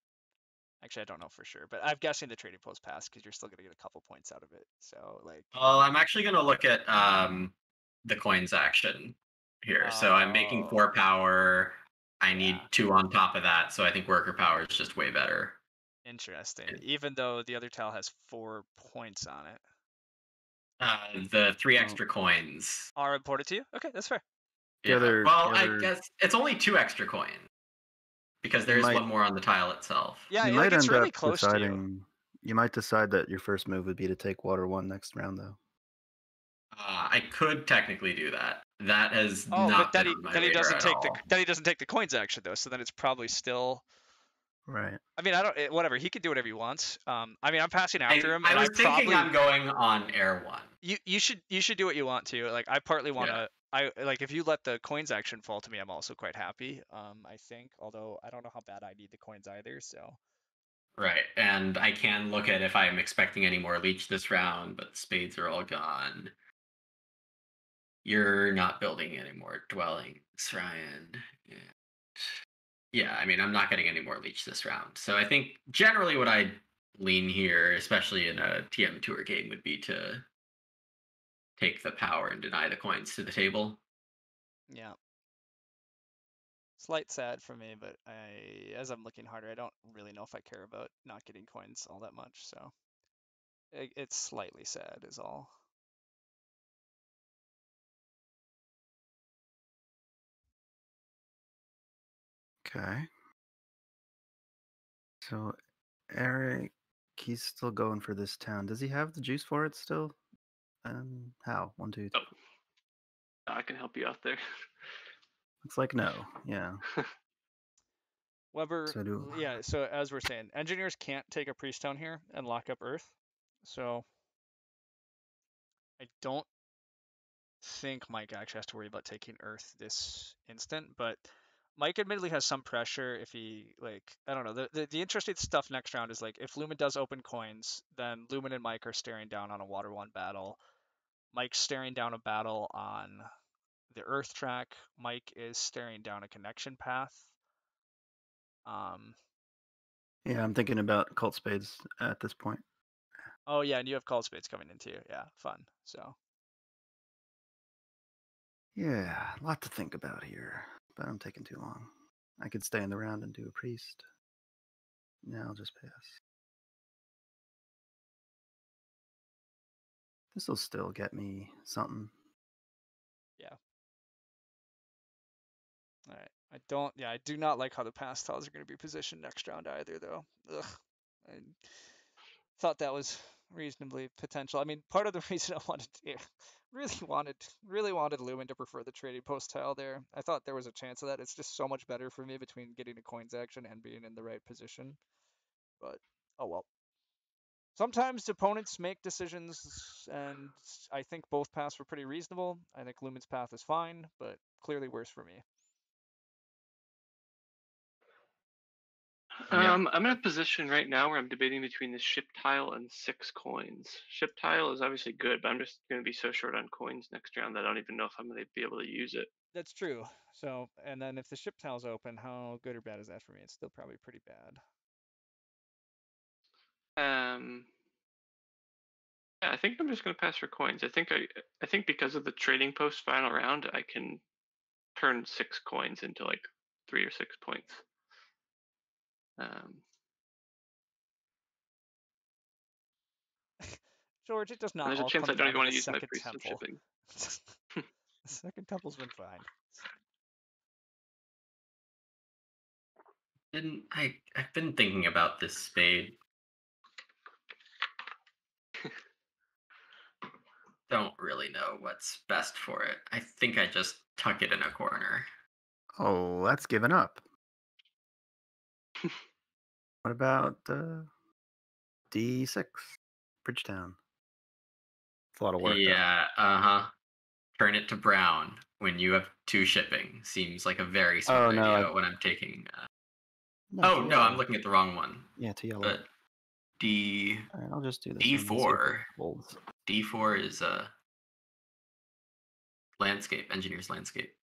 Actually, I don't know for sure, but I'm guessing the trading post pass because you're still gonna get a couple points out of it. So like. Well, I'm actually going to look at the coins action here. So I'm making 4 power. I need Yeah. 2 on top of that, so I think worker power is just way better. Interesting. Even though the other tile has 4 points on it. The 3 extra coins. Are important to you? Okay, that's fair. The other- I guess it's only 2 extra coins because there is one more on the tile itself. Yeah, you like, might it's end really up close to you. deciding. You might decide that your first move would be to take water 1 next round, though. I could technically do that. That has Oh, not but been on my then he radar doesn't at take all. then he doesn't take the coins action though. So then it's probably still. Right. I mean, whatever. He can do whatever he wants. I mean, I'm passing after him. I and was thinking probably, I'm going on air 1. You should do what you want to. Like I partly want to. I like if you let the coins action fall to me, I'm also quite happy. I think, although I don't know how bad I need the coins either. So. Right, and I can look at if I'm expecting any more leech this round, but spades are all gone. You're not building any more dwellings, Ryan. Yeah, I mean, I'm not getting any more leech this round. So I think generally what I'd lean here, especially in a TM Tour game, would be to take the power and deny the coins to the table. Yeah. Slight sad for me, but as I'm looking harder, I don't really know if I care about not getting coins all that much. So it's slightly sad, is all. Okay. So Eric, he's still going for this town. Does he have the juice for it still? How? 1, 2, 3. Oh, I can help you out there. Looks like no. Yeah. Weber, So yeah. So as we're saying, engineers can't take a priest town here and lock up Earth. So I don't think Mike actually has to worry about taking Earth this instant, but Mike admittedly has some pressure if he I don't know. The interesting stuff next round is like if Lumen does open coins, then Lumen and Mike are staring down on a Water 1 battle. Mike's staring down a battle on the Earth track. Mike is staring down a connection path. yeah, I'm thinking about cult spades at this point. Oh yeah, and you have call spades coming in too. Yeah, fun. So Yeah, a lot to think about here, but I'm taking too long. I could stay in the round and do a priest. No, I'll just pass. This will still get me something. Yeah. All right. I do not like how the pass tiles are going to be positioned next round either, though. Ugh. I thought that was reasonably potential. I mean, part of the reason I wanted to really wanted Lumen to prefer the trading post tile there. I thought there was a chance of that. It's just so much better for me between getting a coins action and being in the right position. But oh well. Sometimes opponents make decisions, and I think both paths were pretty reasonable. I think Lumen's path is fine, but clearly worse for me. Yep. I'm in a position right now where I'm debating between the ship tile and 6 coins. Ship tile is obviously good, but I'm just going to be so short on coins next round that I don't even know if I'm going to be able to use it. That's true. So, and then if the ship tile's open, how good or bad is that for me? It's still probably pretty bad. Yeah, I think I'm just going to pass for coins. I think because of the trading post final round, I can turn 6 coins into like 3 or 6 points. George, it does not There's a all chance come I don't down even to want the to use my second priest of temple. shipping. The second temple's been fine. I've been thinking about this spade. Don't really know what's best for it. I think I just tuck it in a corner. Oh, that's given up. What about D6? Bridgetown. It's a lot of work, though. Yeah, turn it to brown when you have 2 shipping. Seems like a very smart Oh, no, idea when I'm taking. No, Oh to no, I'm yellow. looking at the wrong one. Yeah, to yellow. But D All right, I'll just do this one. and see if D4. it holds. D4 is landscape, engineer's landscape.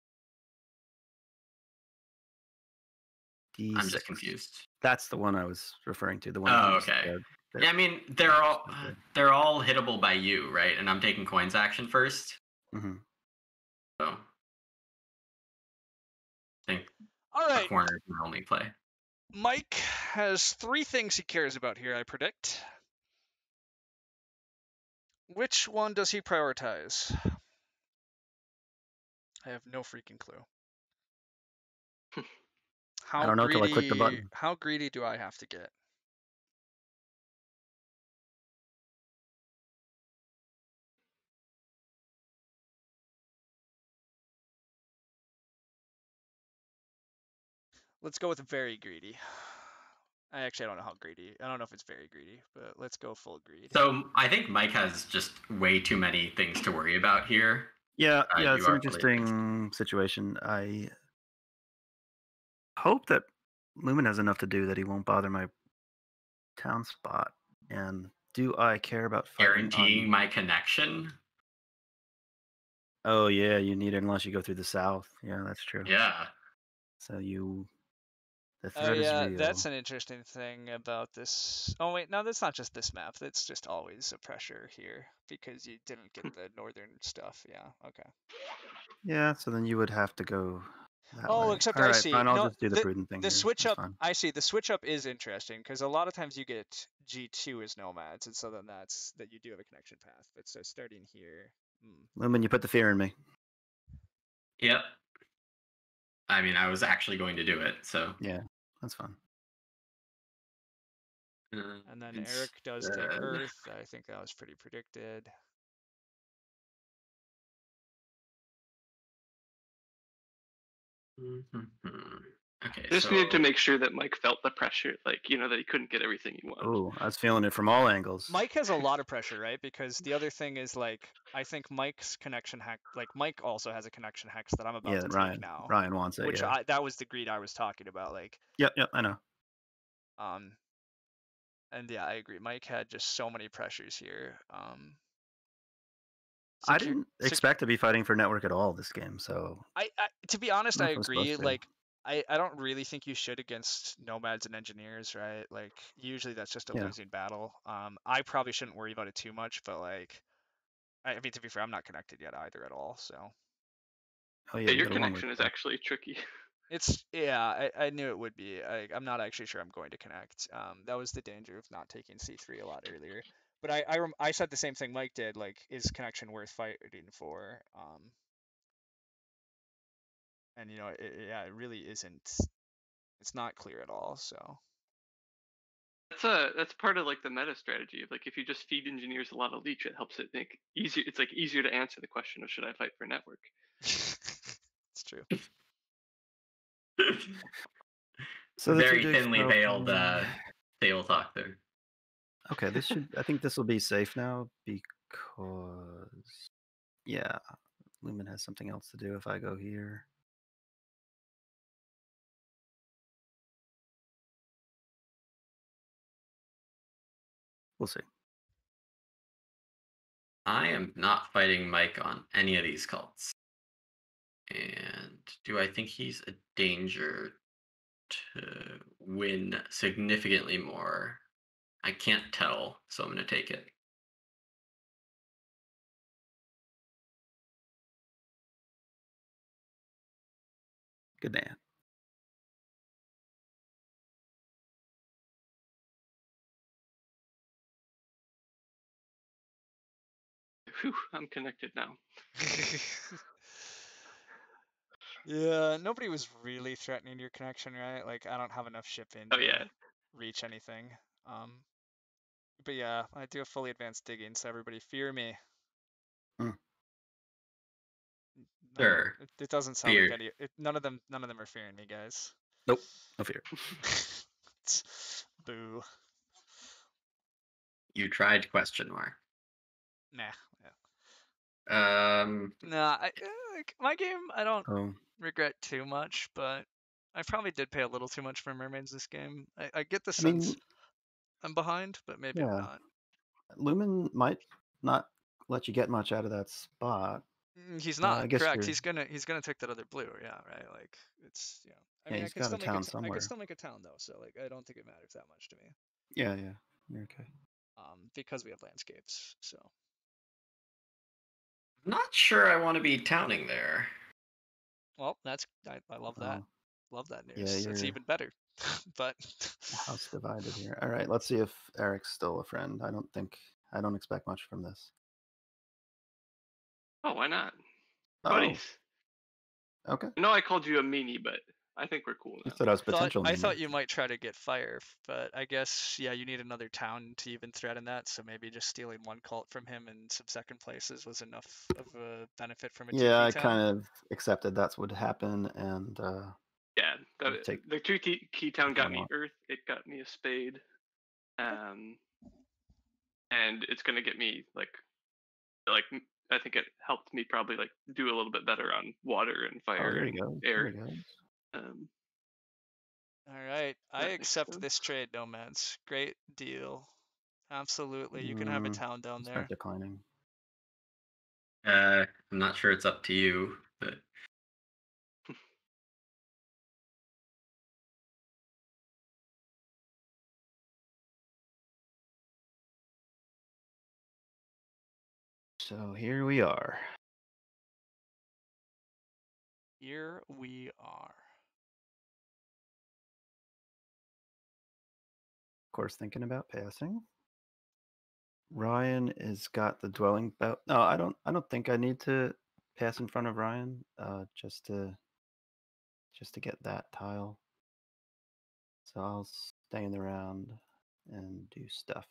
D6. I'm just confused. That's the one I was referring to. The one Oh, you just okay. said. Yeah, I mean they're all hittable by you, right? And I'm taking coins action first. Mm-hmm. So I think All a right. corner is my only play. Mike has 3 things he cares about here, I predict. Which one does he prioritize? I have no freaking clue. I don't know till I click the button. How greedy do I have to get? Let's go with very greedy. I don't know how greedy. I don't know if it's very greedy, but let's go full greed. So I think Mike has just way too many things to worry about here. Yeah, You it's an are fully against interesting situation. I hope that Lumen has enough to do that he won't bother my town spot. And do I care about fighting guaranteeing on... my connection. Oh, yeah, you need it unless you go through the south. Yeah, that's true. Yeah. So the Oh threat is yeah, real. that's an interesting thing about this. Oh wait, no, that's not just this map. That's just always a pressure here because you didn't get the northern stuff. Yeah, okay. Yeah, so then you would have to go that Oh, way. except All I right, see. fine, I'll No, just do the prudent thing the here. switch That's up. fine. I see. The switch up is interesting because a lot of times you get G2 as nomads, and so then that you do have a connection path. But so starting here. Lumen, you put the fear in me. Yep. I mean, I was actually going to do it, so. Yeah, that's fine. And then Eric does take Earth. I think that was pretty predicted. Okay, Just so needed to make sure that Mike felt the pressure, like that he couldn't get everything he wanted. Oh, I was feeling it from all angles. Mike has a lot of pressure, right? Because the other thing is I think Mike's connection hex, Mike also has a connection hex that I'm about to take now. Ryan wants it. Which yeah. that was the greed I was talking about. Yep, I know. And yeah, I agree. Mike had just so many pressures here. I didn't expect to be fighting for network at all this game, so I to be honest, I agree. supposed to. I don't really think you should against nomads and engineers, right? Usually that's just a losing battle. I probably shouldn't worry about it too much, but I mean, to be fair, I'm not connected yet either at all, so Oh Yeah, yeah, your get along with connection is that. actually tricky. I knew it would be. I'm not actually sure I'm going to connect. That was the danger of not taking C3 a lot earlier. But I said the same thing Mike did. Like, is connection worth fighting for? And it really isn't. It's not clear at all. So. That's part of like the meta strategy of like if you just feed engineers a lot of leech, it helps it make easier. It's like easier to answer the question of should I fight for network. It's true. So the Very 2 digs thinly fell veiled from- table talk there. Okay, this should. I think this will be safe now because yeah, Lumen has something else to do if I go here. We'll see. I am not fighting Mike on any of these cults. And do I think he's a danger to win significantly more? I can't tell, so I'm going to take it. Good man. Whew, I'm connected now. Yeah, nobody was really threatening your connection, right? Like, I don't have enough shipping Oh to yeah. reach anything. But yeah, I do have fully advanced digging, so everybody fear me. Hmm. No, Sure. it doesn't sound Fear. like none of them are fearing me, guys. Nope, no fear. Boo. You tried question mark. Nah. Um, Nah, like my game, I don't Oh, regret too much, but I probably did pay a little too much for mermaids this game. I get the I mean, sense I'm behind, but maybe I'm yeah, not. Lumen might not let you get much out of that spot. He's I not guess correct. you're. He's gonna take that other blue. Yeah, right. Like it's I Yeah, mean, I he's can got a still make town I can somewhere. still make a town though, so like I don't think it matters that much to me. Yeah, you're okay. Because we have landscapes. So I'm not sure I want to be towning there. well, I love that. Oh, Love that yeah, news. It's you're even better. But house divided here. All right, let's see if Eric's still a friend. I don't expect much from this. Oh, why not? Oh, Buddies. okay. I know I called you a meanie, but I think we're cool You now. said I was potential. I Mimi. thought you might try to get fire, but I guess yeah, you need another town to even threaten that. So maybe just stealing one cult from him and some second places was enough of a benefit from a two Yeah, key I town. kind of accepted that's what happened, and Yeah, take the two key town what got I me want. earth. It got me a spade. And it's gonna get me like I think it helped me probably like do a little bit better on water and Oh, fire there he and goes. There air. he goes. All right, I That makes accept sense. this trade, Nomads. Great deal. Absolutely, you can have a town down Start there. declining. I'm not sure it's up to you, but So here we are. Here we are. Of course, thinking about passing. Ryan has got the dwelling belt. No, I don't think I need to pass in front of Ryan. Just to get that tile. So I'll stay in the round and do stuff.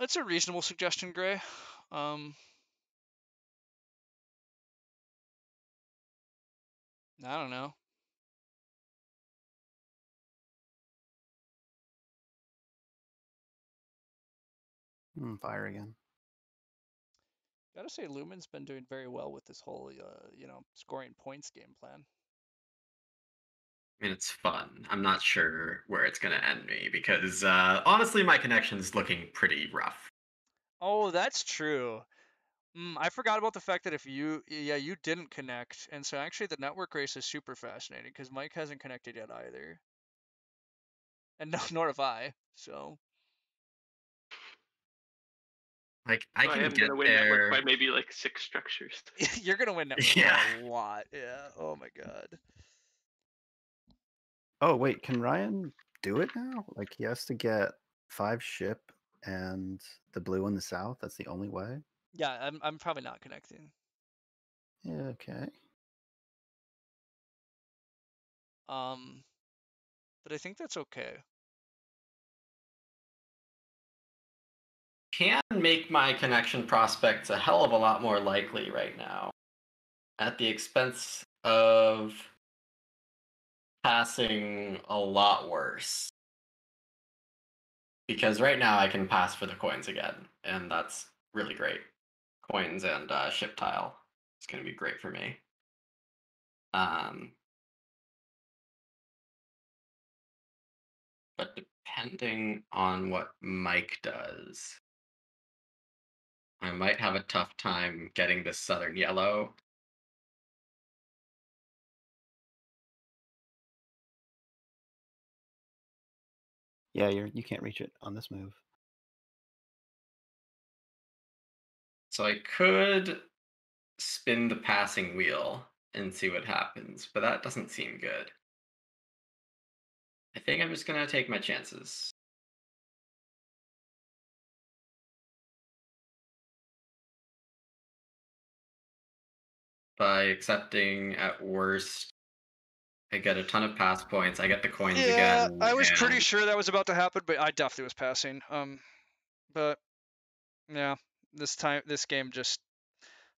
It's a reasonable suggestion, Gray. I don't know. Fire again. Gotta say, Lumen's been doing very well with this whole, scoring points game plan. I mean, it's fun. I'm not sure where it's going to end me because honestly, my connection's looking pretty rough. Oh, that's true. I forgot about the fact that you didn't connect, and so actually the network race is super fascinating because Mike hasn't connected yet either, and no, nor have I. So Like I So I can am get gonna win there. network by maybe like 6 structures. You're gonna win network Yeah. by a lot. Yeah. Oh my god. Oh wait, can Ryan do it now? Like he has to get 5 ship and the blue in the south. That's the only way. Yeah, I'm probably not connecting. Yeah, okay. But I think that's okay. Can make my connection prospects a hell of a lot more likely right now, at the expense of passing a lot worse. Because right now I can pass for the coins again, and that's really great. Coins and ship tile. It's going to be great for me. But depending on what Mike does, I might have a tough time getting this southern yellow. Yeah, you can't reach it on this move. So I could spin the passing wheel and see what happens, but that doesn't seem good. I think I'm just going to take my chances. By accepting at worst, I get a ton of pass points. I get the coins Yeah, again. I was pretty And sure that was about to happen, but I definitely was passing. But yeah, this game just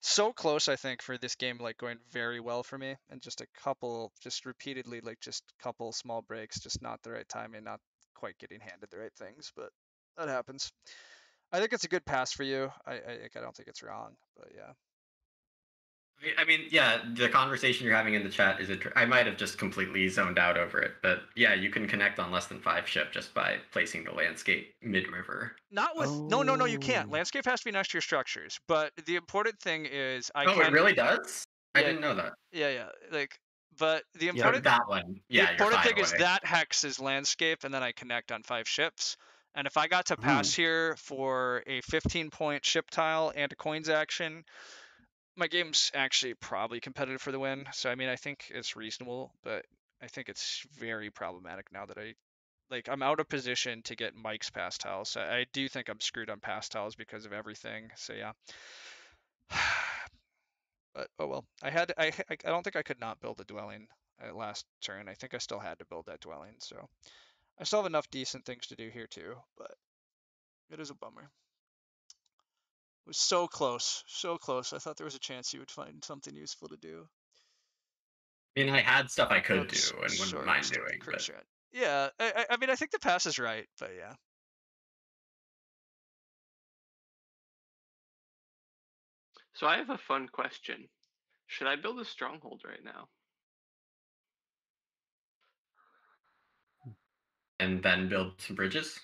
so close. I think for this game, like going very well for me, and just a couple, just repeatedly, like just a couple small breaks, just not the right timing, not quite getting handed the right things, but that happens. I think it's a good pass for you. I don't think it's wrong, but yeah. I mean, yeah, the conversation you're having in the chat is I might have just completely zoned out over it, but yeah, you can connect on less than 5 ship just by placing the landscape mid-river. Not with no, you can't. Oh. Landscape has to be next to your structures. But the important thing is I Oh, can. it really does? I Yeah, didn't know that. yeah. Like, but the Yeah. Oh, important that one. the Yeah, you're important fine thing is away. that hex is landscape, and then I connect on 5 ships. And if I got to pass here for a 15-point ship tile and a coins action, my game's actually probably competitive for the win. So I mean, I think it's reasonable, but I think it's very problematic now that I'm out of position to get Mike's pass tiles. So I do think I'm screwed on pass tiles because of everything. So yeah. But oh well. I don't think I could not build a dwelling at last turn. I think I still had to build that dwelling. So I still have enough decent things to do here too, but it is a bummer. It was so close, so close. I thought there was a chance you would find something useful to do. I mean, I had stuff I could Oops, do and wouldn't sorry, I mind stuck the doing, but cursor in. Yeah, I mean, I think the pass is right, but yeah. So I have a fun question. Should I build a stronghold right now? and then build some bridges.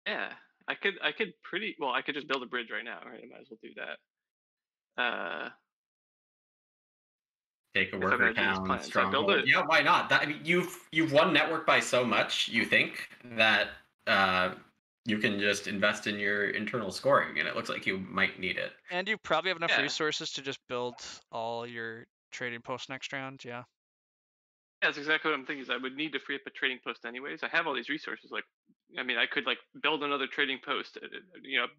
Yeah, I could pretty well. I could just build a bridge right now. Right, I might as well do that. Take a If I'm worker gonna do this town, plan, so I build stronghold. it. Yeah, why not? That, I mean, you've won network by so much. You think that you can just invest in your internal scoring, and it looks like you might need it. And you probably have enough Yeah. resources to just build all your trading posts next round, yeah. Yeah, that's exactly what I'm thinking. Is I would need to free up a trading post anyways. I have all these resources. Like, I mean, I could like build another trading post.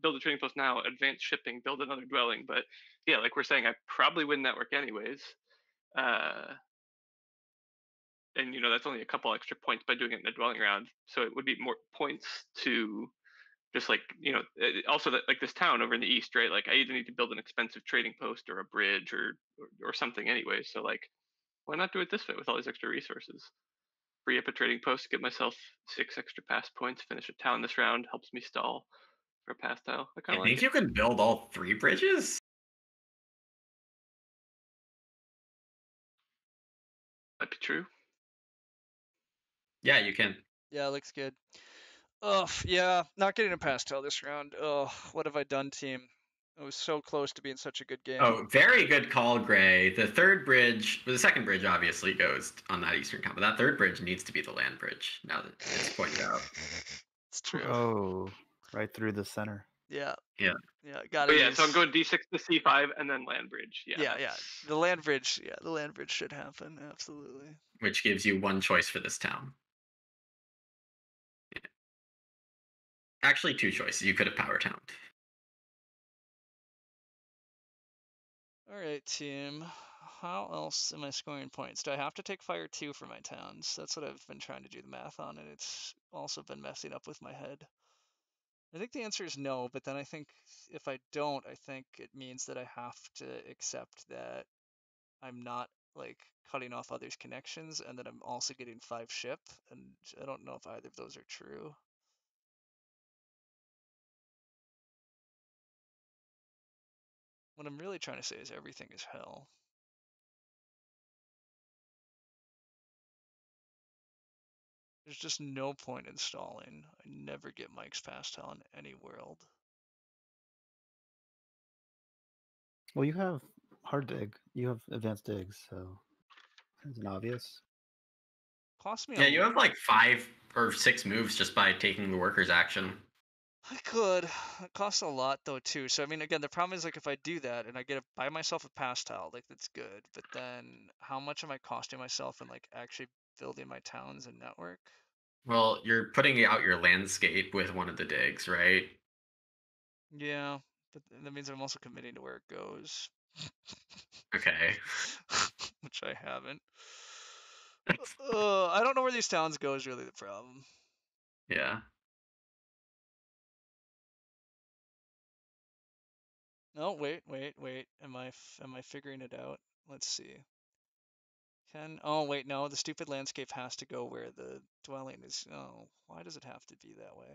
Build a trading post now, advance shipping, build another dwelling. But yeah, like we're saying, I probably win network anyways. And that's only a couple extra points by doing it in the dwelling round. So it would be more points to just like also that like this town over in the east, right? Like I either need to build an expensive trading post or a bridge or something anyway. So like, why not do it this way with all these extra resources? Free up a trading post, get myself 6 extra pass points, finish a town this round, helps me stall for a pass tile. I kind I of like think it. you can build all 3 bridges. Might be true. Yeah, you can. Yeah, looks good. Ugh, yeah, not getting a pass tile this round. Ugh, what have I done, team? It was so close to being such a good game. Oh, very good call, Gray. The second bridge obviously goes on that eastern town, but that third bridge needs to be the land bridge. Now that it's pointed out. It's true. Oh, right through the center. Yeah. Yeah. Yeah. But Gotta yeah, use. so I'm going d6 to c5 and then land bridge. Yeah. Yeah. That's... The land bridge. Yeah, the land bridge should happen. Absolutely. Which gives you one choice for this town. Yeah. Actually, two choices. You could have power towned. All right, team. How else am I scoring points? Do I have to take fire 2 for my towns? That's what I've been trying to do the math on, and it's also been messing up with my head. I think the answer is no, but then I think if I don't, I think it means that I have to accept that I'm not like cutting off others' connections and that I'm also getting 5 ship, and I don't know if either of those are true. What I'm really trying to say is everything is hell. There's just no point in stalling. I never get Mike's past hell in any world. Well, you have hard dig. You have advanced digs, so it's an obvious. Cost me Yeah, you have like 5 or 6 moves just by taking the worker's action. I could. It costs a lot though too. So I mean, again, the problem is like if I do that and I get buy myself a pastile, like that's good. But then how much am I costing myself in like actually building my towns and network? Well, you're putting out your landscape with one of the digs, right? Yeah, but that means I'm also committing to where it goes, Okay. which I haven't. I don't know where these towns go is really the problem. Yeah. No, wait. Am I figuring it out? Let's see. Oh wait, no, the stupid landscape has to go where the dwelling is. Oh, why does it have to be that way?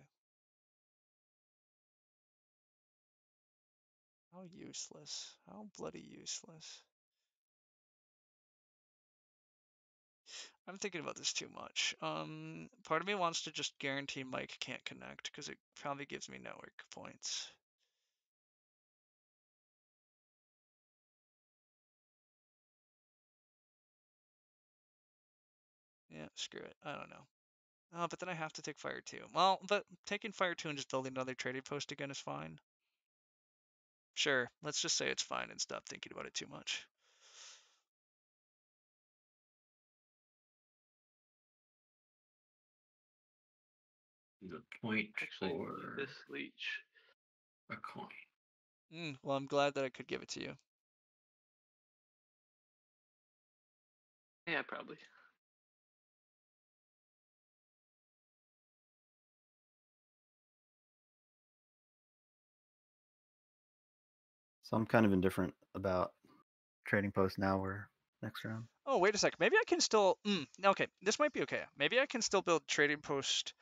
How useless. How bloody useless. I'm thinking about this too much. Part of me wants to just guarantee Mike can't connect because it probably gives me network points. Yeah, screw it. I don't know. Oh, but then I have to take fire too. Well, but taking fire 2 and just building another trading post again is fine. Sure, let's just say it's fine and stop thinking about it too much. The point Actually, for this leech. a coin. Well, I'm glad that I could give it to you. Yeah, probably. So I'm kind of indifferent about trading posts now or next round. Oh, wait a sec. Maybe I can still. Okay, this might be okay. Maybe I can still build trading post.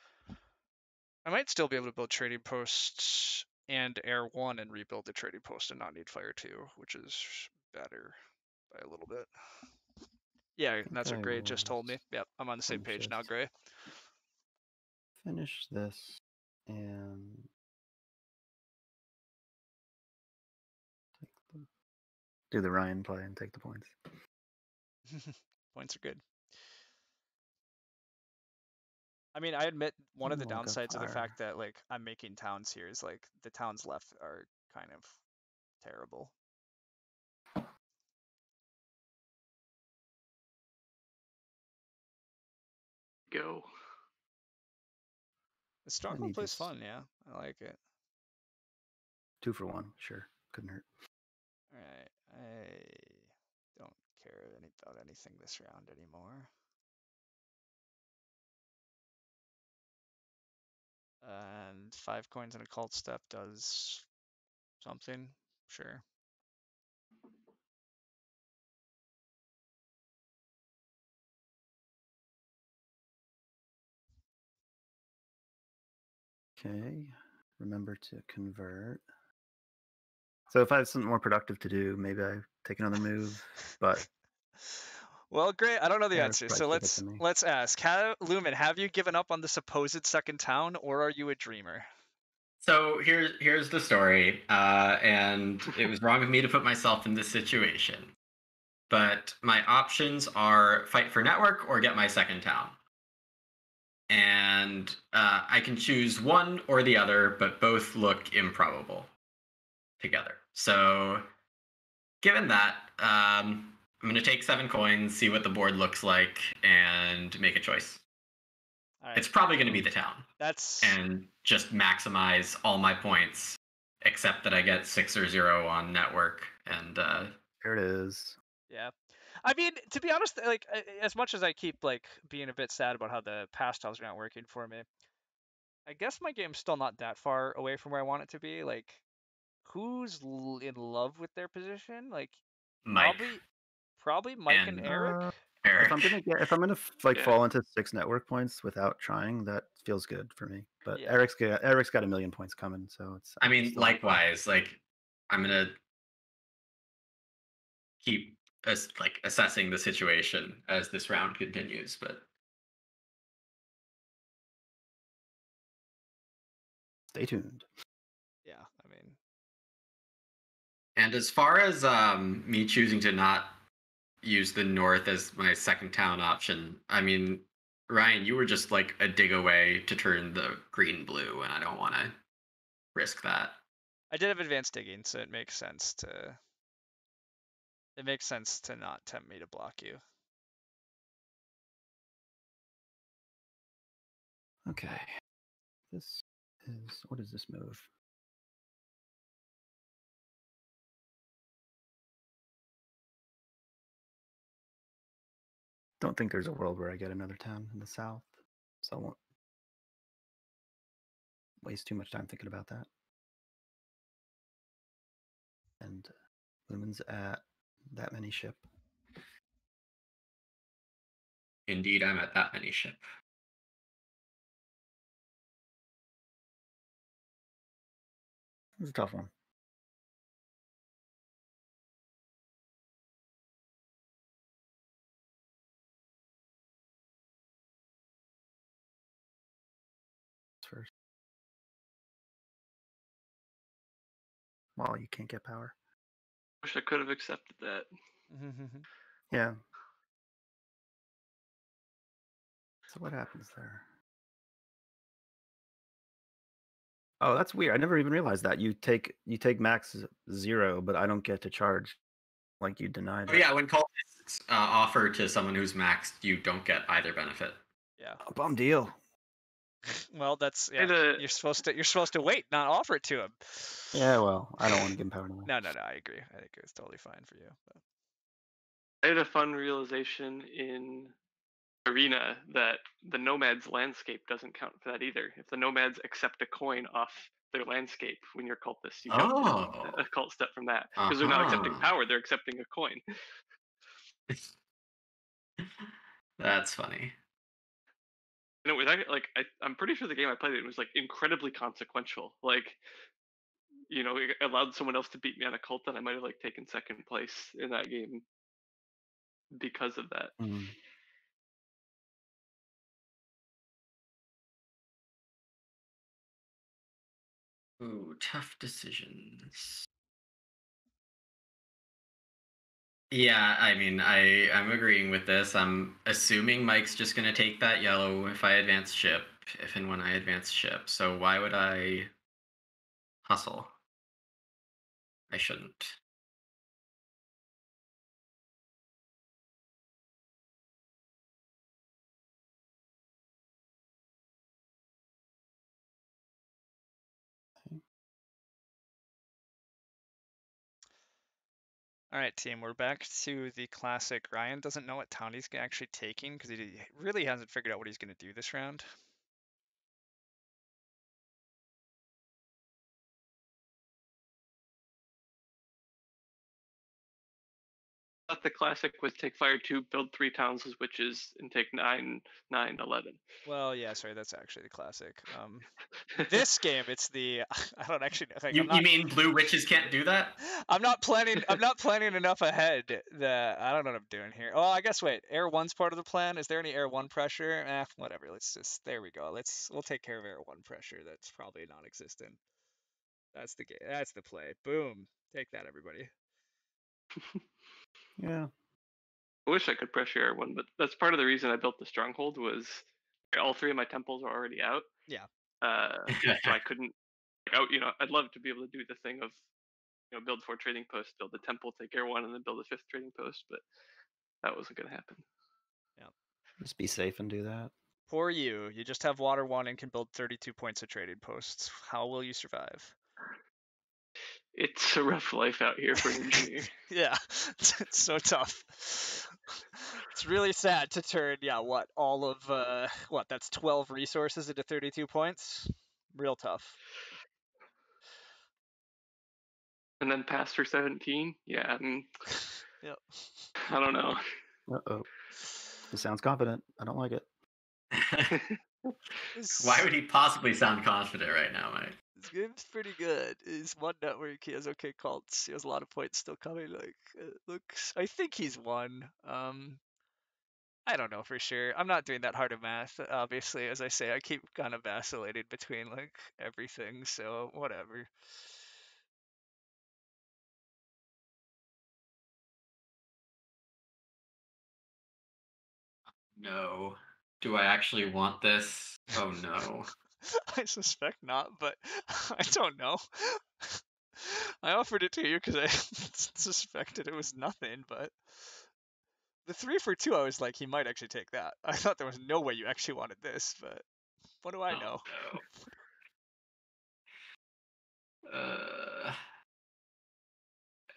I might still be able to build trading posts and air 1 and rebuild the trading post and not need fire 2, which is better by a little bit. Yeah, that's what Gray just told me. Yep, I'm on the same page now, Gray. Finish this and do the Ryan play and take the points. Points are good. I mean, I admit one of the Look up downsides of the fire. fact that like I'm making towns here is like the towns left are kind of terrible. Go. The stronghold play's fun, yeah. I like it. 2 for 1, sure. Couldn't hurt. Alright, I don't care about anything this round anymore. And 5 coins and a cult step does something, sure. Okay, remember to convert. So if I have something more productive to do, maybe I take another move, but well, great. I don't know the yeah, answer, so let's ask. Lumen, have you given up on the supposed second town, or are you a dreamer? So here's the story, and it was wrong of me to put myself in this situation. But my options are fight for network or get my second town. and I can choose one or the other, but both look improbable together. So, given that, I'm going to take 7 coins, see what the board looks like, and make a choice. All right. It's probably going to be the town, That's and just maximize all my points, except that I get 6 or 0 on network, and There it is. yeah. I mean, to be honest, like as much as I keep like being a bit sad about how the pastels are not working for me, I guess my game's still not that far away from where I want it to be. Like, who's in love with their position? Like, Mike probably Mike and and Eric. Eric. If I'm gonna like Yeah. fall into 6 network points without trying, that feels good for me. But Yeah. Eric's got a million points coming, so it's. I mean, still- likewise, like I'm gonna keep like assessing the situation as this round continues, but Stay tuned. Yeah. I mean, and as far as me choosing to not use the north as my second town option, I mean, Ryan, you were just like a dig away to turn the green blue, and I don't want to risk that. I did have advanced digging, so it makes sense to not tempt me to block you. Okay. This is what is this move? Don't think there's a world where I get another town in the south, so I won't waste too much time thinking about that. And Lumen's at that many ship. Indeed, I'm at that many ship. It's a tough one. First. Well, you can't get power. Wish I could have accepted that. Yeah. So what happens there? Oh, that's weird. I never even realized that. You take max 0, but I don't get to charge. Like you denied Oh it. yeah, when cultists offer to someone who's maxed, you don't get either benefit. Yeah. Oh, bum deal. Well, that's Hey, you're supposed to wait, not offer it to him. Yeah, well, I don't want to give him power anyway. No, I agree. I think it's totally fine for you. But... I had a fun realization in Arena that the Nomad's landscape doesn't count for that either. If the Nomads accept a coin off their landscape when you're cultist, you don't get a cult step from that. Because they're not accepting power, they're accepting a coin. That's funny. And it was actually, like, I'm pretty sure the game I played it was like incredibly consequential. Like, you know, it allowed someone else to beat me on a cult that I might have like taken second place in that game because of that. Mm. Ooh, tough decisions. Yeah, I mean, I'm agreeing with this. I'm assuming Mike's just gonna take that yellow if I advance ship, if and when I advance ship. So why would I hustle? I shouldn't. All right, team, we're back to the classic. Ryan doesn't know what town he's actually taking because he really hasn't figured out what he's going to do this round. I thought the classic was take fire 2, build 3 towns as witches, and take 9, 9, 11. Well, yeah, sorry, that's actually the classic. This game, it's the I don't actually like. You mean blue witches can't do that? I'm not planning enough ahead. That I don't know what I'm doing here. Oh, I guess wait. Air 1's part of the plan. Is there any Air 1 pressure? Whatever. There we go. We'll take care of Air 1 pressure. That's probably non-existent. That's the game. That's the play. Boom. Take that, everybody. Yeah. I wish I could pressure Air 1, but that's part of the reason I built the stronghold was all 3 of my temples are already out. Yeah. So I couldn't. I'd love to be able to do the thing of build 4 trading posts, build a temple, take Air 1, and then build a 5th trading post, but that wasn't going to happen. Just be safe and do that. Poor you. You just have water 1 and can build 32 points of trading posts. How will you survive? It's a rough life out here for an engineer. Yeah, it's so tough. It's really sad to turn, all of, that's 12 resources into 32 points? Real tough. And then pass for 17? Yeah, Yep. I don't know. Uh-oh. This sounds confident. I don't like it. Why would he possibly sound confident right now, Mike? This game's pretty good. He's one network. He has okay cults. He has a lot of points still coming. I think he's won. I don't know for sure. I'm not doing that hard of math. Obviously, as I say, I keep kind of vacillated between everything. So whatever. No. Do I actually want this? Oh no. I suspect not, but I don't know. I offered it to you because I suspected it was nothing, but the 3 for 2, I was like, he might actually take that. I thought there was no way you actually wanted this, but what do I know? No.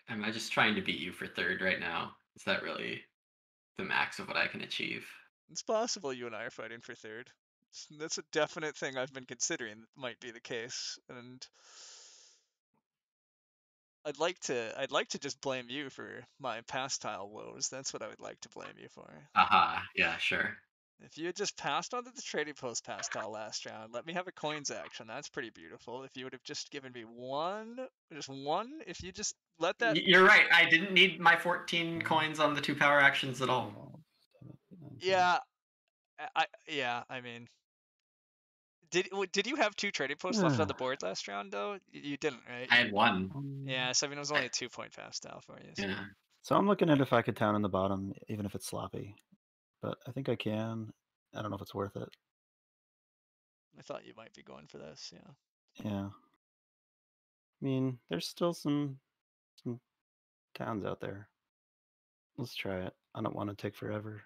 Am I just trying to beat you for 3rd right now? Is that really the max of what I can achieve? It's possible you and I are fighting for 3rd. That's a definite thing I've been considering might be the case, and I'd like to just blame you for my pastile woes. That's what I would like to blame you for. Aha, yeah, sure. If you had just passed on to the trading post pastile last round, let me have a coins action. That's pretty beautiful. If you would have just given me just one, if you just let that. You're right. I didn't need my 14 coins on the 2 power actions at all. Yeah, I mean, did you have 2 trading posts left on the board last round though? You didn't, right? I had 1. Yeah, so I mean it was only a 2-point pastile for you. So. Yeah. So I'm looking at if I could town in the bottom, even if it's sloppy. But I think I can. I don't know if it's worth it. I thought you might be going for this, yeah. Yeah. I mean, there's still some towns out there. Let's try it. I don't want to take forever.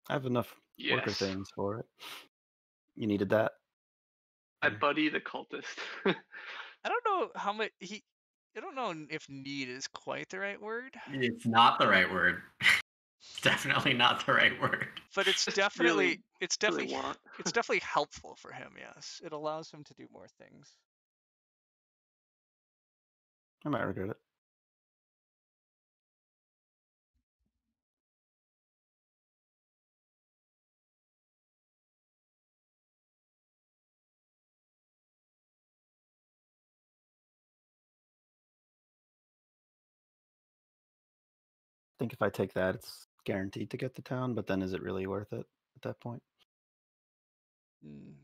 I have enough worker Yes. things for it. You needed that? I buddy the cultist. I don't know how much I don't know if need is quite the right word. It's not the right word. It's definitely not the right word. But it's Just definitely really, it's really definitely want. it's definitely helpful for him, yes. It allows him to do more things. I might regret it. I think if I take that, it's guaranteed to get the town, but then is it really worth it at that point? Mm.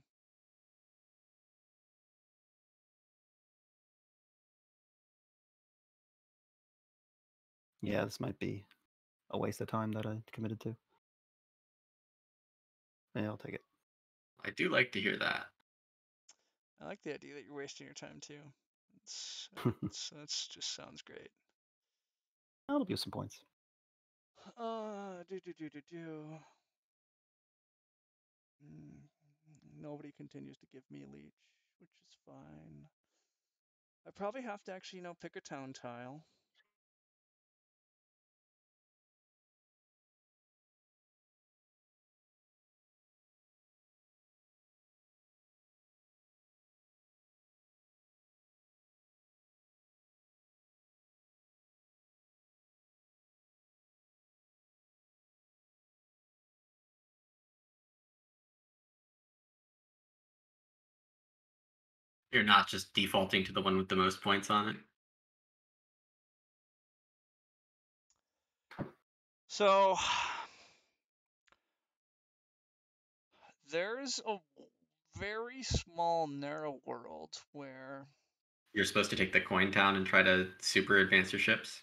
Yeah, this might be a waste of time that I committed to. Yeah, I'll take it. I do like to hear that. I like the idea that you're wasting your time too. That's just sounds great. I'll give some points. Nobody continues to give me leech, which is fine. I probably have to actually, pick a town tile. You're not just defaulting to the one with the most points on it. So there's a very small narrow world where You're supposed to take the coin town and try to super advance your ships.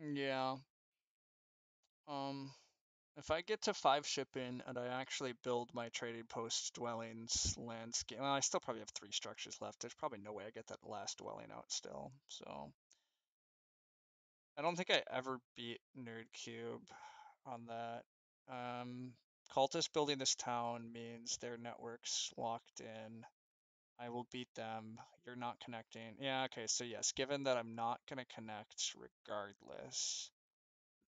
yeah. Um If I get to 5 shipping and I actually build my trading post dwellings landscape, well, I still probably have 3 structures left. There's probably no way I get that last dwelling out still. So I don't think I ever beat Nerd Cube on that. Cultist building this town means their network's locked in. I will beat them. You're not connecting. Yeah, okay, so yes, given that I'm not going to connect regardless,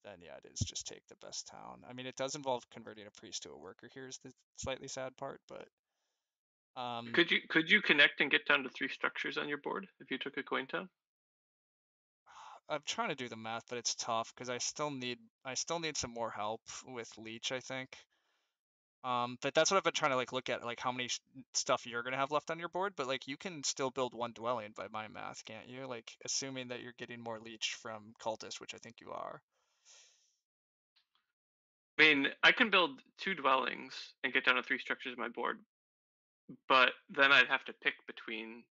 then yeah, it is just take the best town. I mean, it does involve converting a priest to a worker here is the slightly sad part, but Could you connect and get down to 3 structures on your board if you took a coin town? I'm trying to do the math, but it's tough because I still need some more help with Leech, I think. But that's what I've been trying to like look at, like how many stuff you're gonna have left on your board. But like you can still build 1 dwelling by my math, can't you? Like assuming that you're getting more Leech from Cultist, which I think you are. I mean, I can build 2 dwellings and get down to 3 structures on my board, but then I'd have to pick between,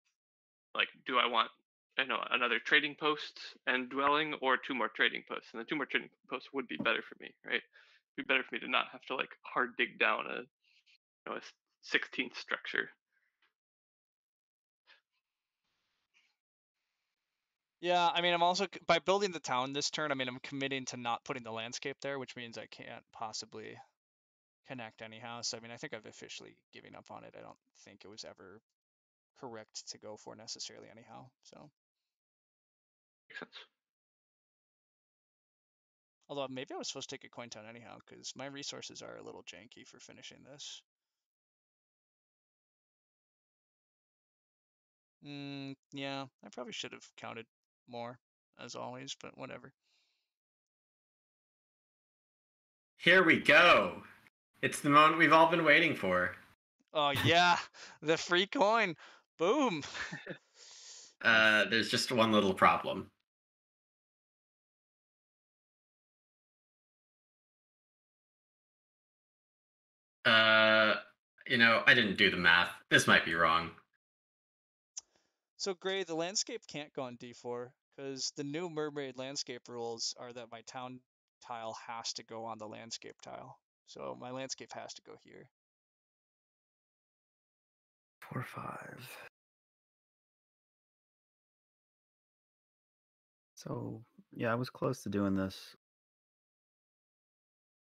like, do I want another trading post and dwelling, or 2 more trading posts? And the 2 more trading posts would be better for me, right? It'd be better for me to not have to like hard dig down a 16th structure. Yeah, I mean, I'm also by building the town this turn. I mean, I'm committing to not putting the landscape there, which means I can't possibly connect anyhow. So I mean, I think I've officially given up on it. I don't think it was ever correct to go for necessarily anyhow. So, Makes sense. although maybe I was supposed to take a coin town anyhow because my resources are a little janky for finishing this. Yeah, I probably should have counted more as always, but whatever. Here we go. It's the moment we've all been waiting for. Oh yeah, the free coin. Boom. There's just one little problem. I didn't do the math. This might be wrong. So Gray, the landscape can't go on D4 because the new mermaid landscape rules are that my town tile has to go on the landscape tile. So my landscape has to go here. 4, 5. So yeah, I was close to doing this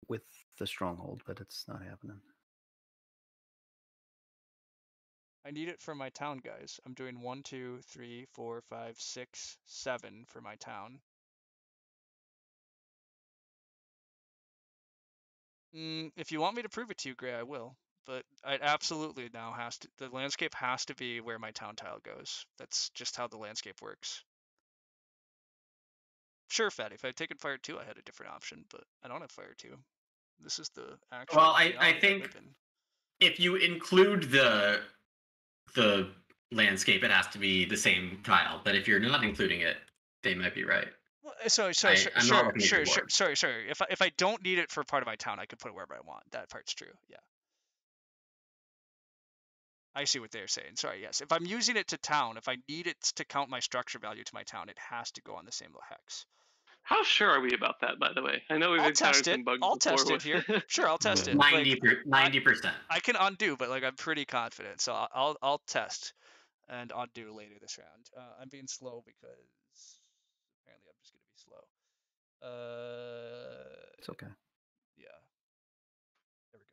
with the stronghold, but it's not happening. I need it for my town, guys. I'm doing 1, 2, 3, 4, 5, 6, 7 for my town. If you want me to prove it to you, Gray, I will. But it absolutely now has to. The landscape has to be where my town tile goes. That's just how the landscape works. Sure, Fatty, if I'd taken Fire 2, I had a different option, but I don't have Fire 2. This is the actual I reality think live in. if you include the landscape, it has to be the same tile. But if you're not including it, they might be right. Well, sorry. I'm not looking at your board. Sorry. If I don't need it for part of my town, I can put it wherever I want. That part's true. Yeah. I see what they're saying. Sorry, yes. If I'm using it to town, if I need it to count my structure value to my town, it has to go on the same hex. How sure are we about that, by the way? I know we've encountered some bugs I'll before test it with here. Sure, I'll test it. 90%. I can undo, but like I'm pretty confident, so I'll test and undo later this round. I'm being slow because apparently I'm just gonna be slow. It's okay. Yeah. There we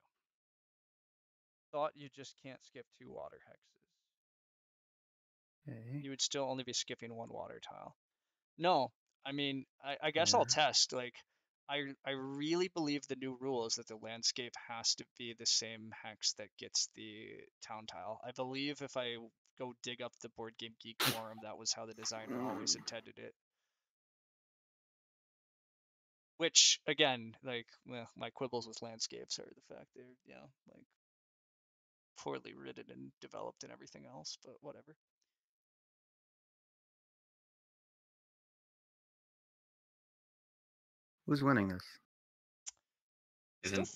go. Thought you just can't skip 2 water hexes. Okay. You would still only be skipping 1 water tile. No, I mean, I guess I'll test. Like, I really believe the new rule is that the landscape has to be the same hex that gets the town tile. I believe if I go dig up the Board Game Geek forum, that was how the designer always intended it. Which, again, like, well, my quibbles with landscapes are the fact they're, like, poorly written and developed and everything else, but whatever. Who's winning this?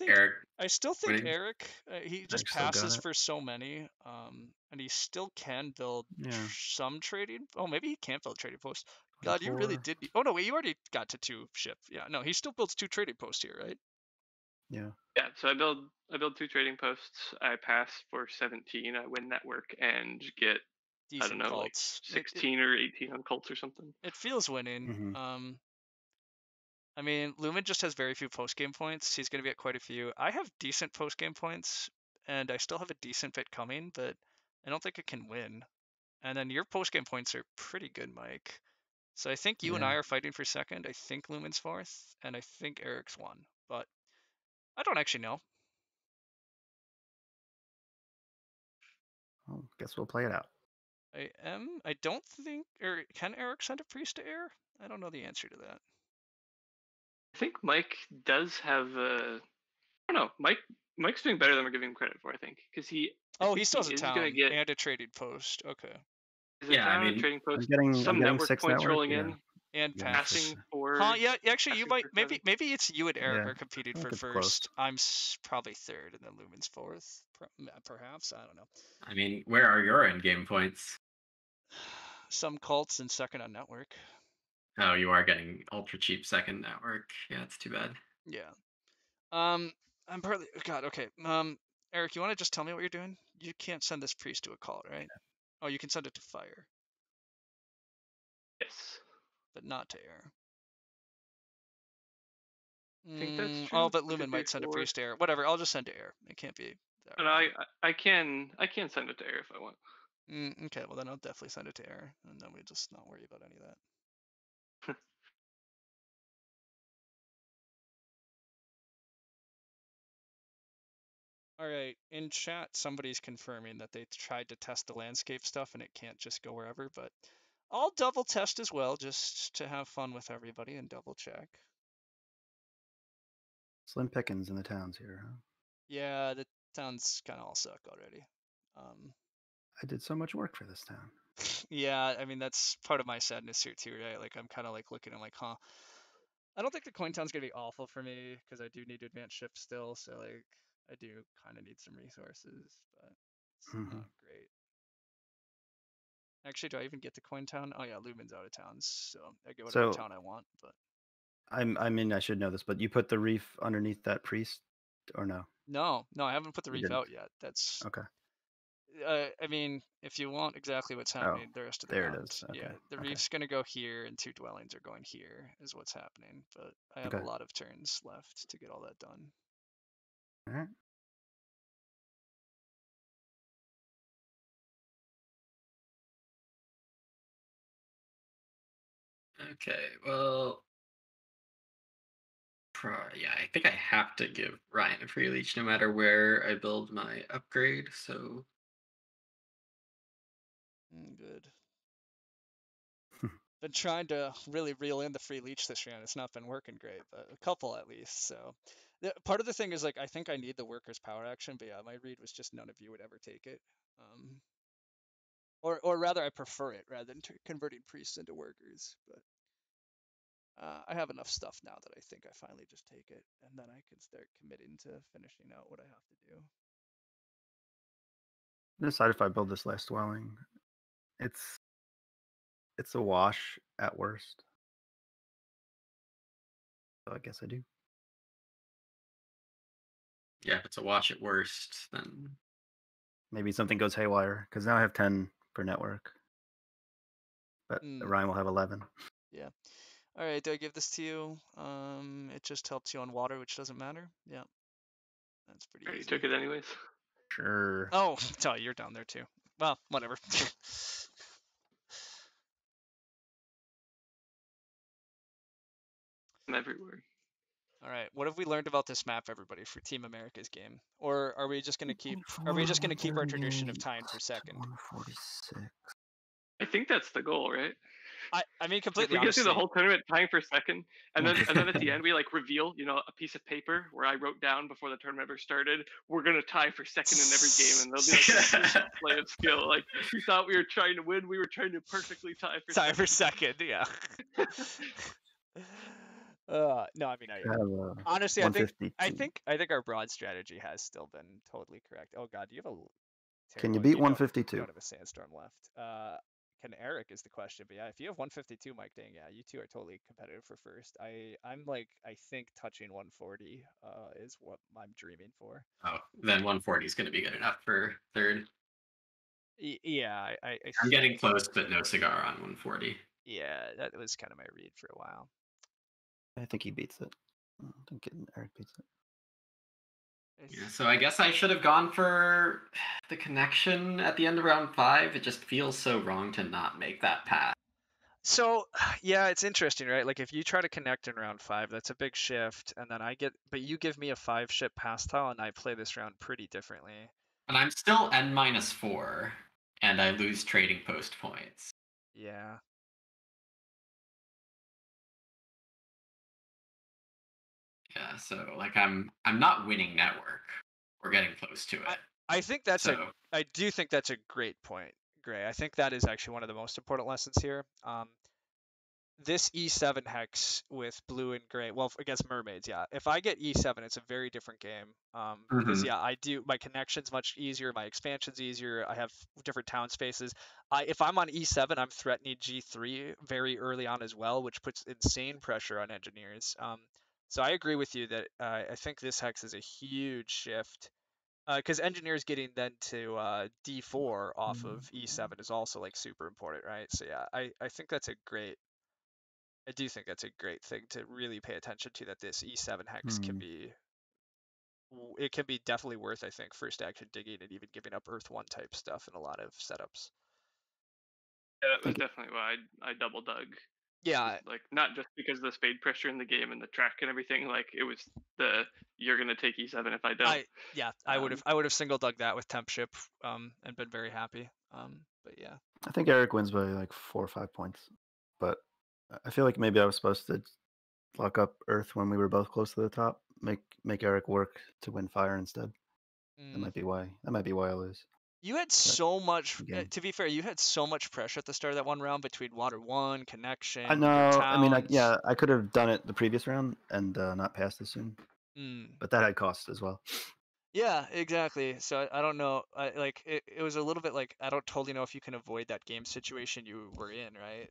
Eric? I still think winning? Eric. He just still got passes it? for so many, and he still can build some trading. Oh, maybe he can't build trading posts. God, you really 24. did. Oh no, wait, you already got to 2 ship. Yeah, no, he still builds 2 trading posts here, right? Yeah. Yeah, so I build 2 trading posts. I pass for 17. I win network and get I don't Decent know, like cults. 16 or 18 on cults or something. It feels winning. Mhm. I mean, Lumen just has very few post game points. He's going to be at quite a few. I have decent post game points, and I still have a decent bit coming, but I don't think it can win. And then your post game points are pretty good, Mike. So I think you and I Yeah. are fighting for second. I think Lumen's fourth, and I think Eric's one. But I don't actually know. Well, guess we'll play it out. I don't think. Or can Eric send a priest to air? I don't know the answer to that. I think Mike does have I don't know. Mike's doing better than we're giving him credit for, I think, because Oh, he still has a is going to town get and a trading post. Okay. is a Yeah, I town, a mean, trading post, I'm some getting network 6 points network. rolling Yeah. in, And Yeah, pass. passing for. Huh? Yeah. Actually, you passing might. for 7. Maybe it's you and Eric Yeah, are competing I for think it's close. first. I'm probably third, and then Lumen's fourth. Perhaps. I don't know. I mean, where are your in-game points? Some cults and second on network. Oh, you are getting ultra cheap second network. Yeah, it's too bad. Yeah. I'm partly. God. Okay. Eric, you want to just tell me what you're doing? You can't send this priest to a cult, right? Oh, you can send it to fire, Yes, but not to air. I think that's Oh, true. but 1, 2, Lumen 3, might send a 4. priest to air. Whatever. I'll just send to air. It can't be that And wrong. I can send it to air if I want. Okay. Well, then I'll definitely send it to air, and then we just not worry about any of that. All right, in chat, somebody's confirming that they tried to test the landscape stuff and it can't just go wherever, but I'll double test as well just to have fun with everybody and double check. Slim pickings in the towns here. Huh? Yeah, the towns kind of all suck already. I did so much work for this town. Yeah, I mean, that's part of my sadness here too, right? Like, I'm kind of like looking at like, huh, I don't think the coin town's gonna be awful for me because I do need to advance ships still, so like, I do kind of need some resources, but it's not great. Actually, do I even get to Coin Town? Oh yeah, Lumen's out of towns, so I get whatever So town I want. But I mean, I should know this, but you put the reef underneath that priest, or no? no, I haven't put the You reef didn't. out yet. That's Okay. I mean, if you want exactly what's Oh, happening the rest of the there it map, is. Okay. yeah, the Okay. reef's gonna go here, and 2 dwellings are going here, is what's happening. But I have a Okay. lot of turns left to get all that done. All right. Okay, well, yeah, I think I have to give Ryan a free leech no matter where I build my upgrade. So Good. Been trying to really reel in the free leech this round. It's not been working great, but a couple at least. So part of the thing is like I think I need the workers power action, but yeah, my read was just none of you would ever take it. Or rather, I prefer it rather than converting priests into workers. But I have enough stuff now that I think I finally just take it, and then I can start committing to finishing out what I have to do. I decide if I build this last dwelling. It's a wash at worst. So I guess I do. yeah, if it's a wash at worst, then Maybe something goes haywire because now I have 10 per network, but Ryan will have 11. Yeah. All right. Do I give this to you? It just helps you on water, which doesn't matter. Yeah. That's pretty You easy. took it anyways. Sure. Oh, you're down there too. Well, whatever. I'm everywhere. All right. What have we learned about this map, everybody, for Team America's game? Or are we just gonna keep? Are we just gonna keep our tradition of tying for second? 146. I think that's the goal, right? I mean, If completely we get through honestly. the whole tournament tying for second, and then at the end we like reveal, a piece of paper where I wrote down before the tournament ever started, we're gonna tie for second in every game, and there'll be like a display of skill. Like we thought we were trying to win, we were trying to perfectly tie for Tie second. for second, yeah. No, I mean, honestly, I think our broad strategy has still been totally correct. Oh God, do you have a? Can you Oh, beat you don't- 152? You don't have a sandstorm left. can Eric is the question. But yeah, if you have 152, Mike, dang, yeah, you two are totally competitive for first. I'm like, I think touching 140 is what I'm dreaming for. Oh, then 140 is going to be good enough for third. Yeah, I'm getting close, but no cigar on 140. Yeah, that was kind of my read for a while. I think he beats it. I think Eric beats it. Yeah, so I guess I should have gone for the connection at the end of round 5. It just feels so wrong to not make that pass. So, yeah, it's interesting, right? Like if you try to connect in round 5, that's a big shift, and then but you give me a 5-ship pass tile, and I play this round pretty differently. And I'm still N-4, and I lose trading post points. Yeah. Yeah, so like I'm not winning network. We're getting close to it. I think I do think that's a great point, Gray. I think that is actually one of the most important lessons here. This E7 hex with blue and gray, well, against mermaids, yeah. If I get E7, it's a very different game. Because yeah, my connection's much easier, my expansion's easier, I have different town spaces. If I'm on E7, I'm threatening G3 very early on as well, which puts insane pressure on engineers. So I agree with you that I think this hex is a huge shift. Because engineers getting then to D4 off of E7 is also like super important, right? So yeah, I think that's a great. I do think that's a great thing to really pay attention to. That this E7 hex can be. It can be definitely worth, I think, first action digging and even giving up Earth 1 type stuff in a lot of setups. Yeah, that was definitely why I double dug. Yeah, like not just because of the spade pressure in the game and the track and everything. Like it was you're gonna take E7 if I don't. I would have single dug that with temp ship and been very happy. But yeah. I think Eric wins by like 4 or 5 points, but I feel like maybe I was supposed to lock up Earth when we were both close to the top. Make Eric work to win fire instead. That might be why. That might be why I lose. You had so much. To be fair, you had so much pressure at the start of that one round between water 1 connection. I know. I mean, I could have done it the previous round and not passed as soon. But that had cost as well. Yeah, exactly. So I don't know. It was a little bit like I don't totally know if you can avoid that game situation you were in, right?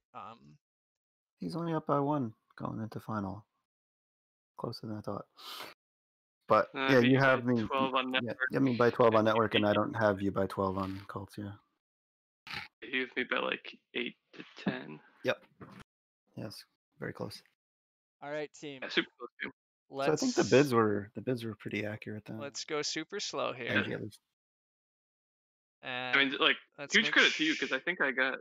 He's only up by 1 going into final. Closer than I thought. But yeah, you have me. 12 on network. Yeah, you have me by 12 on network, and I don't have you by 12 on cults. Yeah. You have me by like 8 to 10. Yep. Yes, very close. All right, team. Yeah, super close too. So I think the bids were pretty accurate then. Let's go super slow here. And I mean, like huge credit to you because I think I got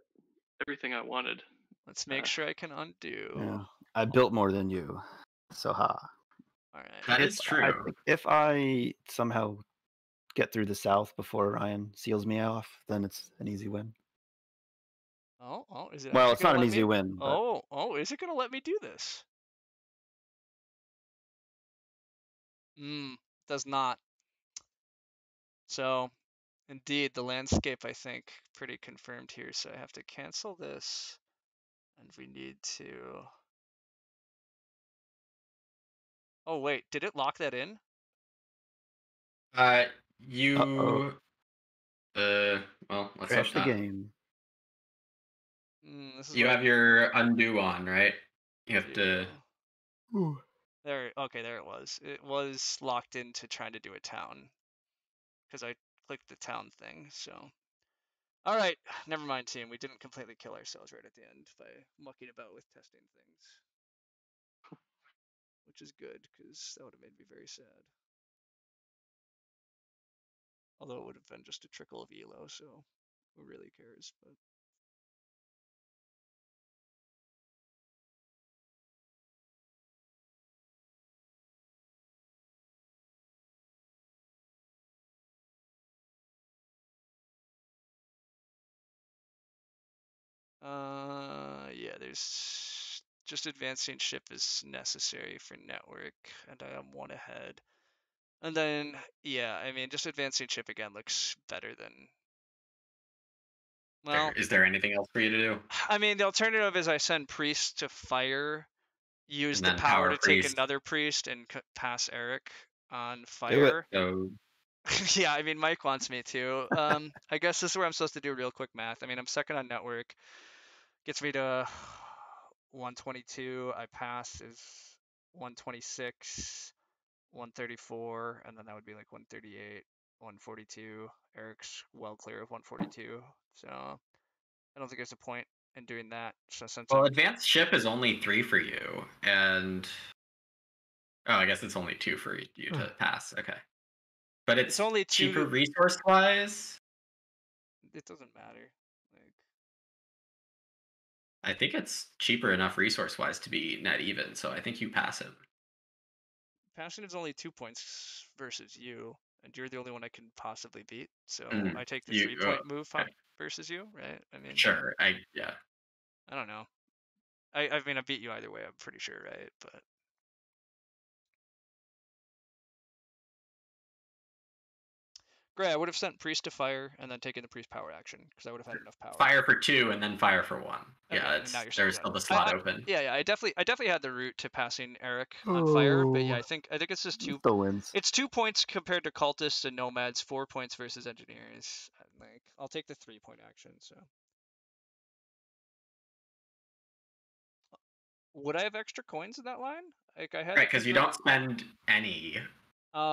everything I wanted. Let's make sure I can undo. Yeah, I built more than you, so ha. All right. That is true. I think if I somehow get through the south before Ryan seals me off, then it's an easy win. Oh, is it? Well, it's not an easy win. But... is it going to let me do this? Does not. So, indeed, the landscape, I think, pretty confirmed here. So I have to cancel this, and we need to. Oh wait, did it lock that in? You. Well, let's crash hope the not. game. You have your undo on, right? You have to. Ooh. There it was. It was locked into trying to do a town because I clicked the town thing. So, all right, never mind, team. We didn't completely kill ourselves right at the end by mucking about with testing things, which is good because that would have made me very sad. Although it would have been just a trickle of elo, so who really cares? But. Yeah, there's just advancing ship is necessary for network, and I am 1 ahead. And then, yeah, I mean, just advancing ship again looks better than. Well, is there anything else for you to do? I mean, the alternative is I send priest to fire, use the power to take another priest and pass Eric on fire. So Yeah, I mean, Mike wants me to. I guess this is where I'm supposed to do real quick math. I mean, I'm second on network. Gets me to 122. I pass is 126, 134, and then that would be like 138, 142. Eric's well clear of 142. So I don't think there's a point in doing that. So since Well, I'm advanced ship is only 3 for you, and I guess it's only 2 for you to pass. Okay, but it's it's only cheaper two. resource wise. It doesn't matter. Like I think it's cheaper enough resource wise to be net even, so I think you pass him. passion is only 2 points versus you, and you're the only one I can possibly beat. So Mhm. I take the You 3 point move okay. versus you, right? I mean, Sure. Yeah. I don't know. I mean, I beat you either way. I'm pretty sure, right? But Gray, I would have sent priest to fire and then taken the priest power action because I would have had enough power. Fire for 2 and then fire for 1. Okay, Yeah, and now you're there's saying still the yeah. slot open. Yeah, I definitely had the route to passing Eric on fire, but yeah, I think it's just two. Still wins. It's 2 points compared to cultists and nomads, 4 points versus engineers. Like, I'll take the 3 point action. So, would I have extra coins in that line? Like, I had Right, to because you convert. don't spend any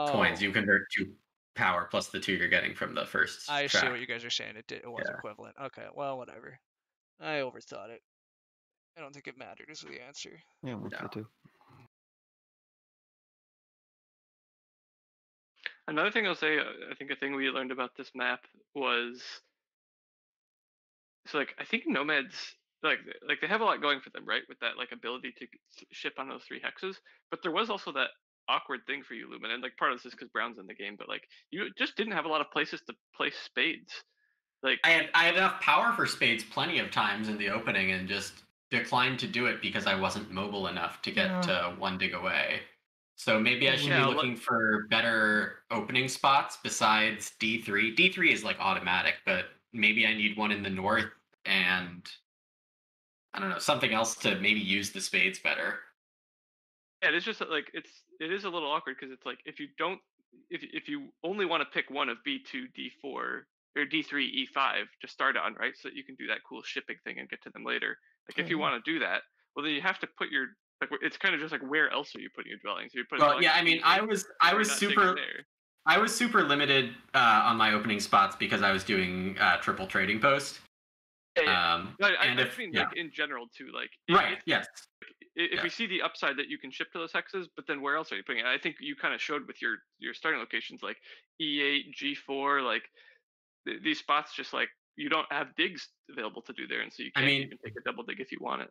coins. Oh, You convert 2 power plus the 2 you're getting from the first I see what track. you guys are saying. It was Yeah. equivalent. Okay, well, whatever. I overthought it. I don't think it mattered is the answer. Yeah, we'll No. see too. Another thing I'll say, I think a thing we learned about this map was, so like I think nomads like they have a lot going for them, right? With that like ability to ship on those 3 hexes, but there was also that awkward thing for you, Lumen, and like part of this is because Brown's in the game, but like you just didn't have a lot of places to place spades. Like I had enough power for spades plenty of times in the opening and just declined to do it because I wasn't mobile enough to get to 1 dig away. So maybe I should be Yeah, looking for better opening spots besides D3. D3 is like automatic, but maybe I need one in the north and I don't know, something else to maybe use the spades better. yeah, it's just that, like it is a little awkward because it's like if you don't if you only want to pick one of B2, D4 or D3, E5 to start on, right? So that you can do that cool shipping thing and get to them later. Like if you want to do that, well then you have to put your like it's kind of just like where else are you putting your dwellings? You put a Well, dwelling yeah, on I mean, D8, I or you're was not digging super there. I was super limited on my opening spots because I was doing triple trading post. Yeah. But And I if just mean yeah, like in general too. Like right, yes, if yeah. we see the upside that you can ship to those hexes, but then where else are you putting it? I think you kind of showed with your starting locations like E8, G4, like these spots just like you don't have digs available to do there, and so you I can't mean, even take a double dig if you want it.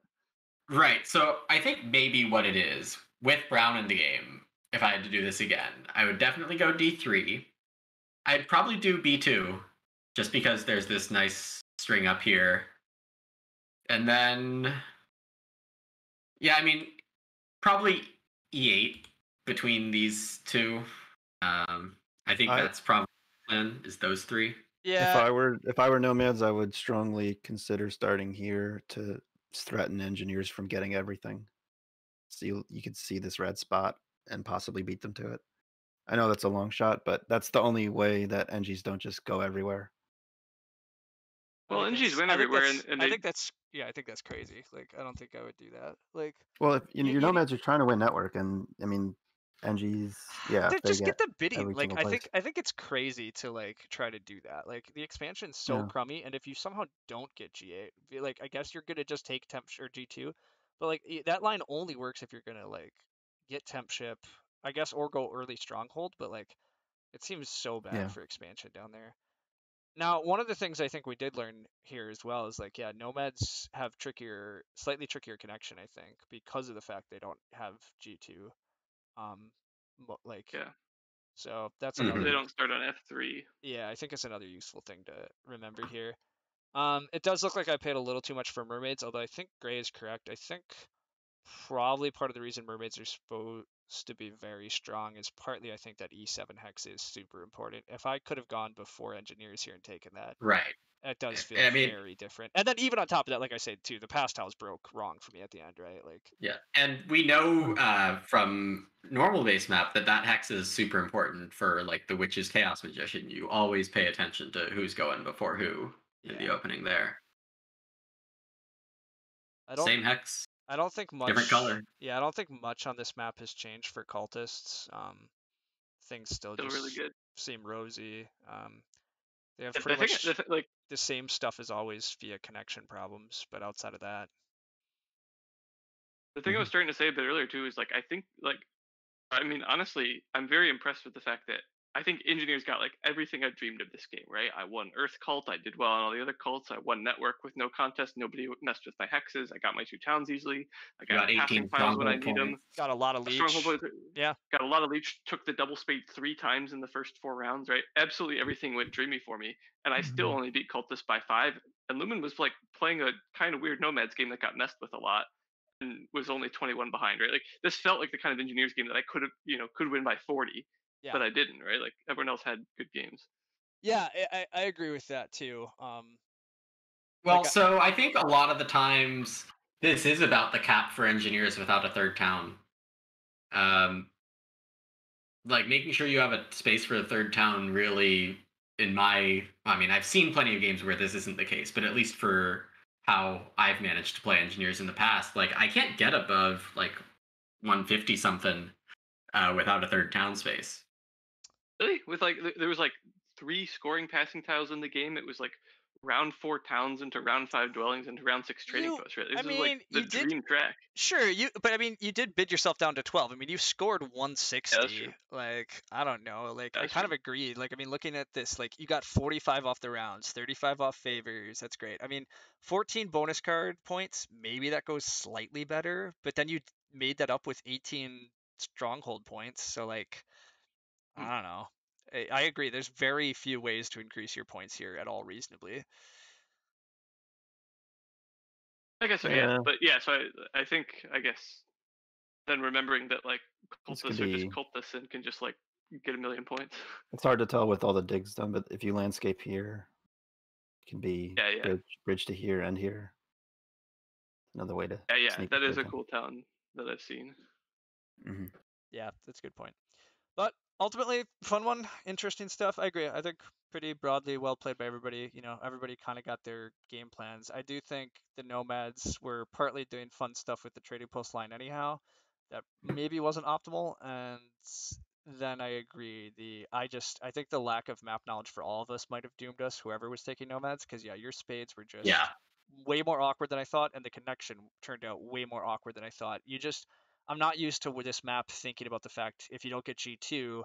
right. So I think maybe what it is with Brown in the game, if I had to do this again, I would definitely go D3. I'd probably do B2 just because there's this nice string up here. And then yeah, I mean, probably E8 between these two. I think I- that's probably the plan is those 3. Yeah, If I were nomads, I would strongly consider starting here to threaten engineers from getting everything. So you could see this red spot and possibly beat them to it. I know that's a long shot, but that's the only way that NGs don't just go everywhere. Well, NGs win I think everywhere, that's and I they think that's yeah, I think that's crazy. Like, I don't think I would do that. Like, Well, if you, your you need nomads are trying to win network, and I mean, NGs, yeah, if they just get get the bidding. every Like, single I place. think it's crazy to like try to do that. Like, the expansion's so Yeah. crummy, and if you somehow don't get G8, like, I guess you're gonna just take temp or G2, but like that line only works if you're gonna like get temp ship, I guess, or go early stronghold. But like, it seems so bad Yeah. for expansion down there. Now, one of the things I think we did learn here as well is like, yeah, nomads have slightly trickier connection, I think, because of the fact they don't have G2. Um, like, yeah so that's Mhm. they another, don't start on F3. yeah, I think it's another useful thing to remember here. It does look like I paid a little too much for mermaids, although I think Gray is correct. I think probably part of the reason mermaids are supposed to be very strong is partly I think that E7 hex is super important. If I could have gone before engineers here and taken that, Right. It does feel I mean, very different. And then even on top of that, like I said too, the pass tiles broke wrong for me at the end, right? Like, yeah, and we know from normal base map that hex is super important for like the Witch's Chaos Magician. You always pay attention to who's going before who in the yeah. opening there. I don't Same hex, think different much. color. Yeah, I don't think much on this map has changed for cultists. Things still Still really just good. seem rosy. They have I pretty think much like the same stuff as always via connection problems, but outside of that, the thing I was starting to say a bit earlier too is like I think like I mean, honestly, I'm very impressed with the fact that I think engineers got like everything I dreamed of this game, right? I won Earth Cult, I did well on all the other cults, I won Network with no contest, nobody messed with my hexes, I got my 2 towns easily, I You got got passing 18 tiles when I stronghold need them. points. got a lot of Stronghold leech. points, Yeah, got a lot of leech, took the double spade 3 times in the first 4 rounds, right? Absolutely everything went dreamy for me, and I still only beat Cultist by 5. And Lumen was like playing a kind of weird Nomads game that got messed with a lot and was only 21 behind, right? Like this felt like the kind of engineers game that I could have, could win by 40, yeah, but I didn't, right? Like everyone else had good games. yeah. I agree with that too. Well, Like, so I think a lot of the times this is about the cap for engineers without a third town. Like making sure you have a space for a third town really I mean, I've seen plenty of games where this isn't the case, but at least for how I've managed to play engineers in the past, like I can't get above like 150 something without a third town space. Really? With like there was like 3 scoring passing tiles in the game. It was like round 4 towns into round 5 dwellings into round 6 trading posts, right? I This is like mean, the you did. dream track. Sure, but I mean, you did bid yourself down to 12. I mean, you scored Yeah, that's true. 160. Like, I don't know. Like, I That's kind true. of agreed. Like, I mean, looking at this, like, you got 45 off the rounds, 35 off favors. That's great. I mean, 14 bonus card points. Maybe that goes slightly better, but then you made that up with 18 stronghold points. So, like, Hmm. I don't know. I agree. There's very few ways to increase your points here at all reasonably. I guess so, yeah. But yeah, so I think I guess then remembering that like This could cultists are just be. cultists and can just like get a million points. It's hard to tell with all the digs done, but if you landscape here, it can be Yeah. bridge to here and here. Another way to Yeah. sneak That the is a dig in. cool town that I've seen. Yeah, that's a good point. But ultimately, fun one, interesting stuff. I agree. I think pretty broadly well played by everybody. You know, everybody kind of got their game plans. I do think the Nomads were partly doing fun stuff with the trading post line anyhow. That maybe wasn't optimal. And then I agree. I think the lack of map knowledge for all of us might have doomed us, whoever was taking Nomads, because yeah, your spades were just Yeah. way more awkward than I thought, and the connection turned out way more awkward than I thought. I'm not used to with this map thinking about the fact if you don't get G2,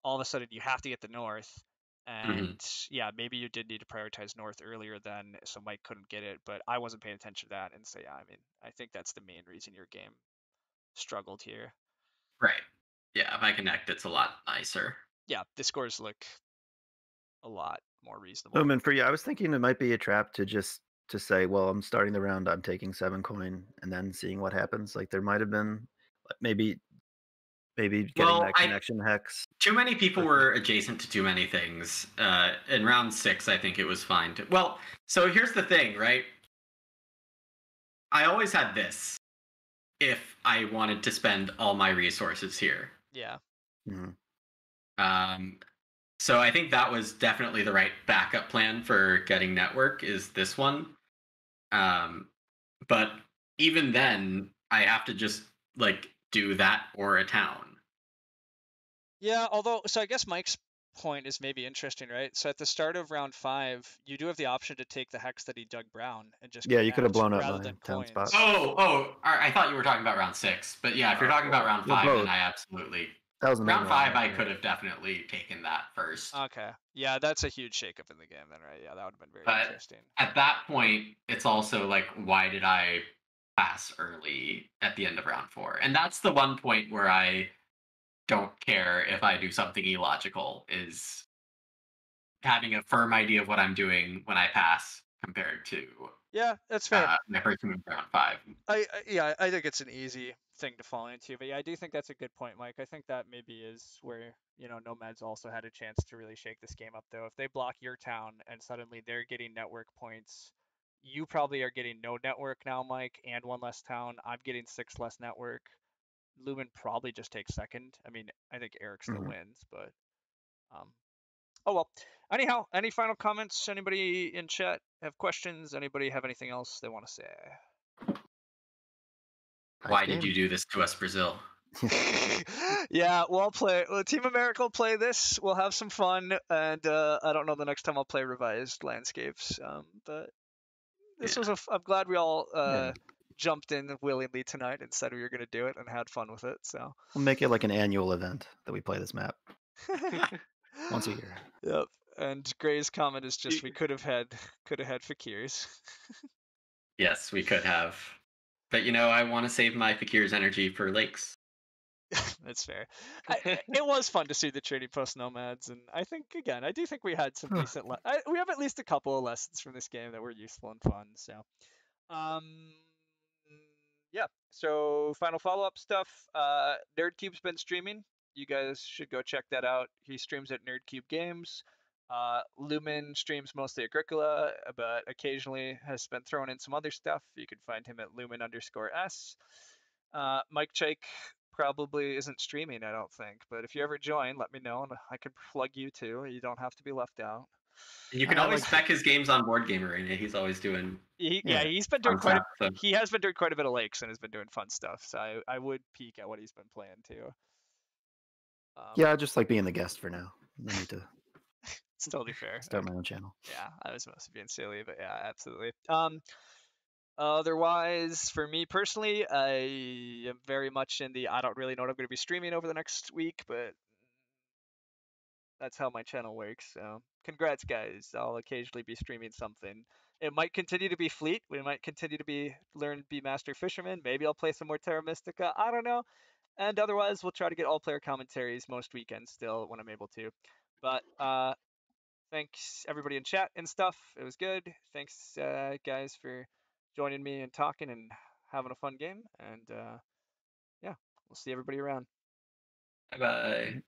all of a sudden you have to get the north. And yeah, maybe you did need to prioritize north earlier then, so Mike couldn't get it, but I wasn't paying attention to that. And so yeah, I mean, I think that's the main reason your game struggled here. Right. Yeah, if I connect, it's a lot nicer. Yeah, the scores look a lot more reasonable. Lumen, for you, I was thinking it might be a trap to say, well, I'm starting the round, I'm taking 7 coin, and then seeing what happens. Like there might have been maybe getting that connection hex. Too many people were adjacent to too many things. In round 6, I think it was fine. Well, so here's the thing, right? I always had this if I wanted to spend all my resources here. Yeah. So I think that was definitely the right backup plan for getting network is this one. But even then, I have to just like do that or a town. Yeah, so I guess Mike's point is maybe interesting, right? So at the start of round 5, you do have the option to take the hex that he dug brown and just you could have blown up rather my than town coins. spot. Oh, I thought you were talking about round 6, but yeah, if you're talking about round 5, then I absolutely. That was round 5. I could have definitely taken that first. Okay, yeah, that's a huge shakeup in the game, then, right? Yeah, that would have been very interesting. At that point, it's also like, why did I pass early at the end of round 4? And that's the one point where I don't care if I do something illogical, is having a firm idea of what I'm doing when I pass compared to that's fair. my first move round 5. I think it's an easy thing to fall into, but yeah, I do think that's a good point, Mike. I think that maybe is where Nomads also had a chance to really shake this game up, though. If they block your town and suddenly they're getting network points, you probably are getting no network now, Mike, and one less town. I'm getting 6 less network. Lumen probably just takes second. I mean, I think Eric still wins, but oh well. Anyhow, any final comments? Anybody in chat have questions? Anybody have anything else they want to say? Why did you do this to us, Brazil? Yeah, we'll play. Team America will play this. We'll have some fun, and I don't know the next time I'll play revised landscapes. But this was I'm glad we all jumped in willingly tonight and said we were going to do it and had fun with it. So we'll make it like an annual event that we play this map once a year. Yep. And Gray's comment is just we could have had Fakirs. Yes, we could have. But I want to save my Fakir's energy for lakes. That's fair. It was fun to see the trading post nomads, and I do think we had some decent. We have at least a couple of lessons from this game that were useful and fun. So, yeah. So final follow-up stuff. NerdCube's been streaming. You guys should go check that out. He streams at NerdCube Games. Lumen streams mostly Agricola, but occasionally has been throwing in some other stuff. You can find him at Lumen_S. Mike Chake probably isn't streaming, I don't think. But if you ever join, let me know, and I could plug you too. You don't have to be left out. You can always spec his games on Board Game Arena. He's always doing. He's been doing he has been doing quite a bit of lakes and has been doing fun stuff. So I would peek at what he's been playing too. Yeah, I just like being the guest for now. No need to. It's totally fair. Start my own channel. Yeah, I was mostly being silly, but yeah, absolutely. Otherwise, for me personally, I am very much in the I don't really know what I'm going to be streaming over the next week, but that's how my channel works. So congrats, guys. I'll occasionally be streaming something. It might continue to be Fleet. We might continue to learn to be Master Fisherman. Maybe I'll play some more Terra Mystica. I don't know. And otherwise, we'll try to get all player commentaries most weekends still when I'm able to. But thanks everybody in chat and stuff. It was good. Thanks guys for joining me and talking and having a fun game. And yeah, we'll see everybody around. Bye bye.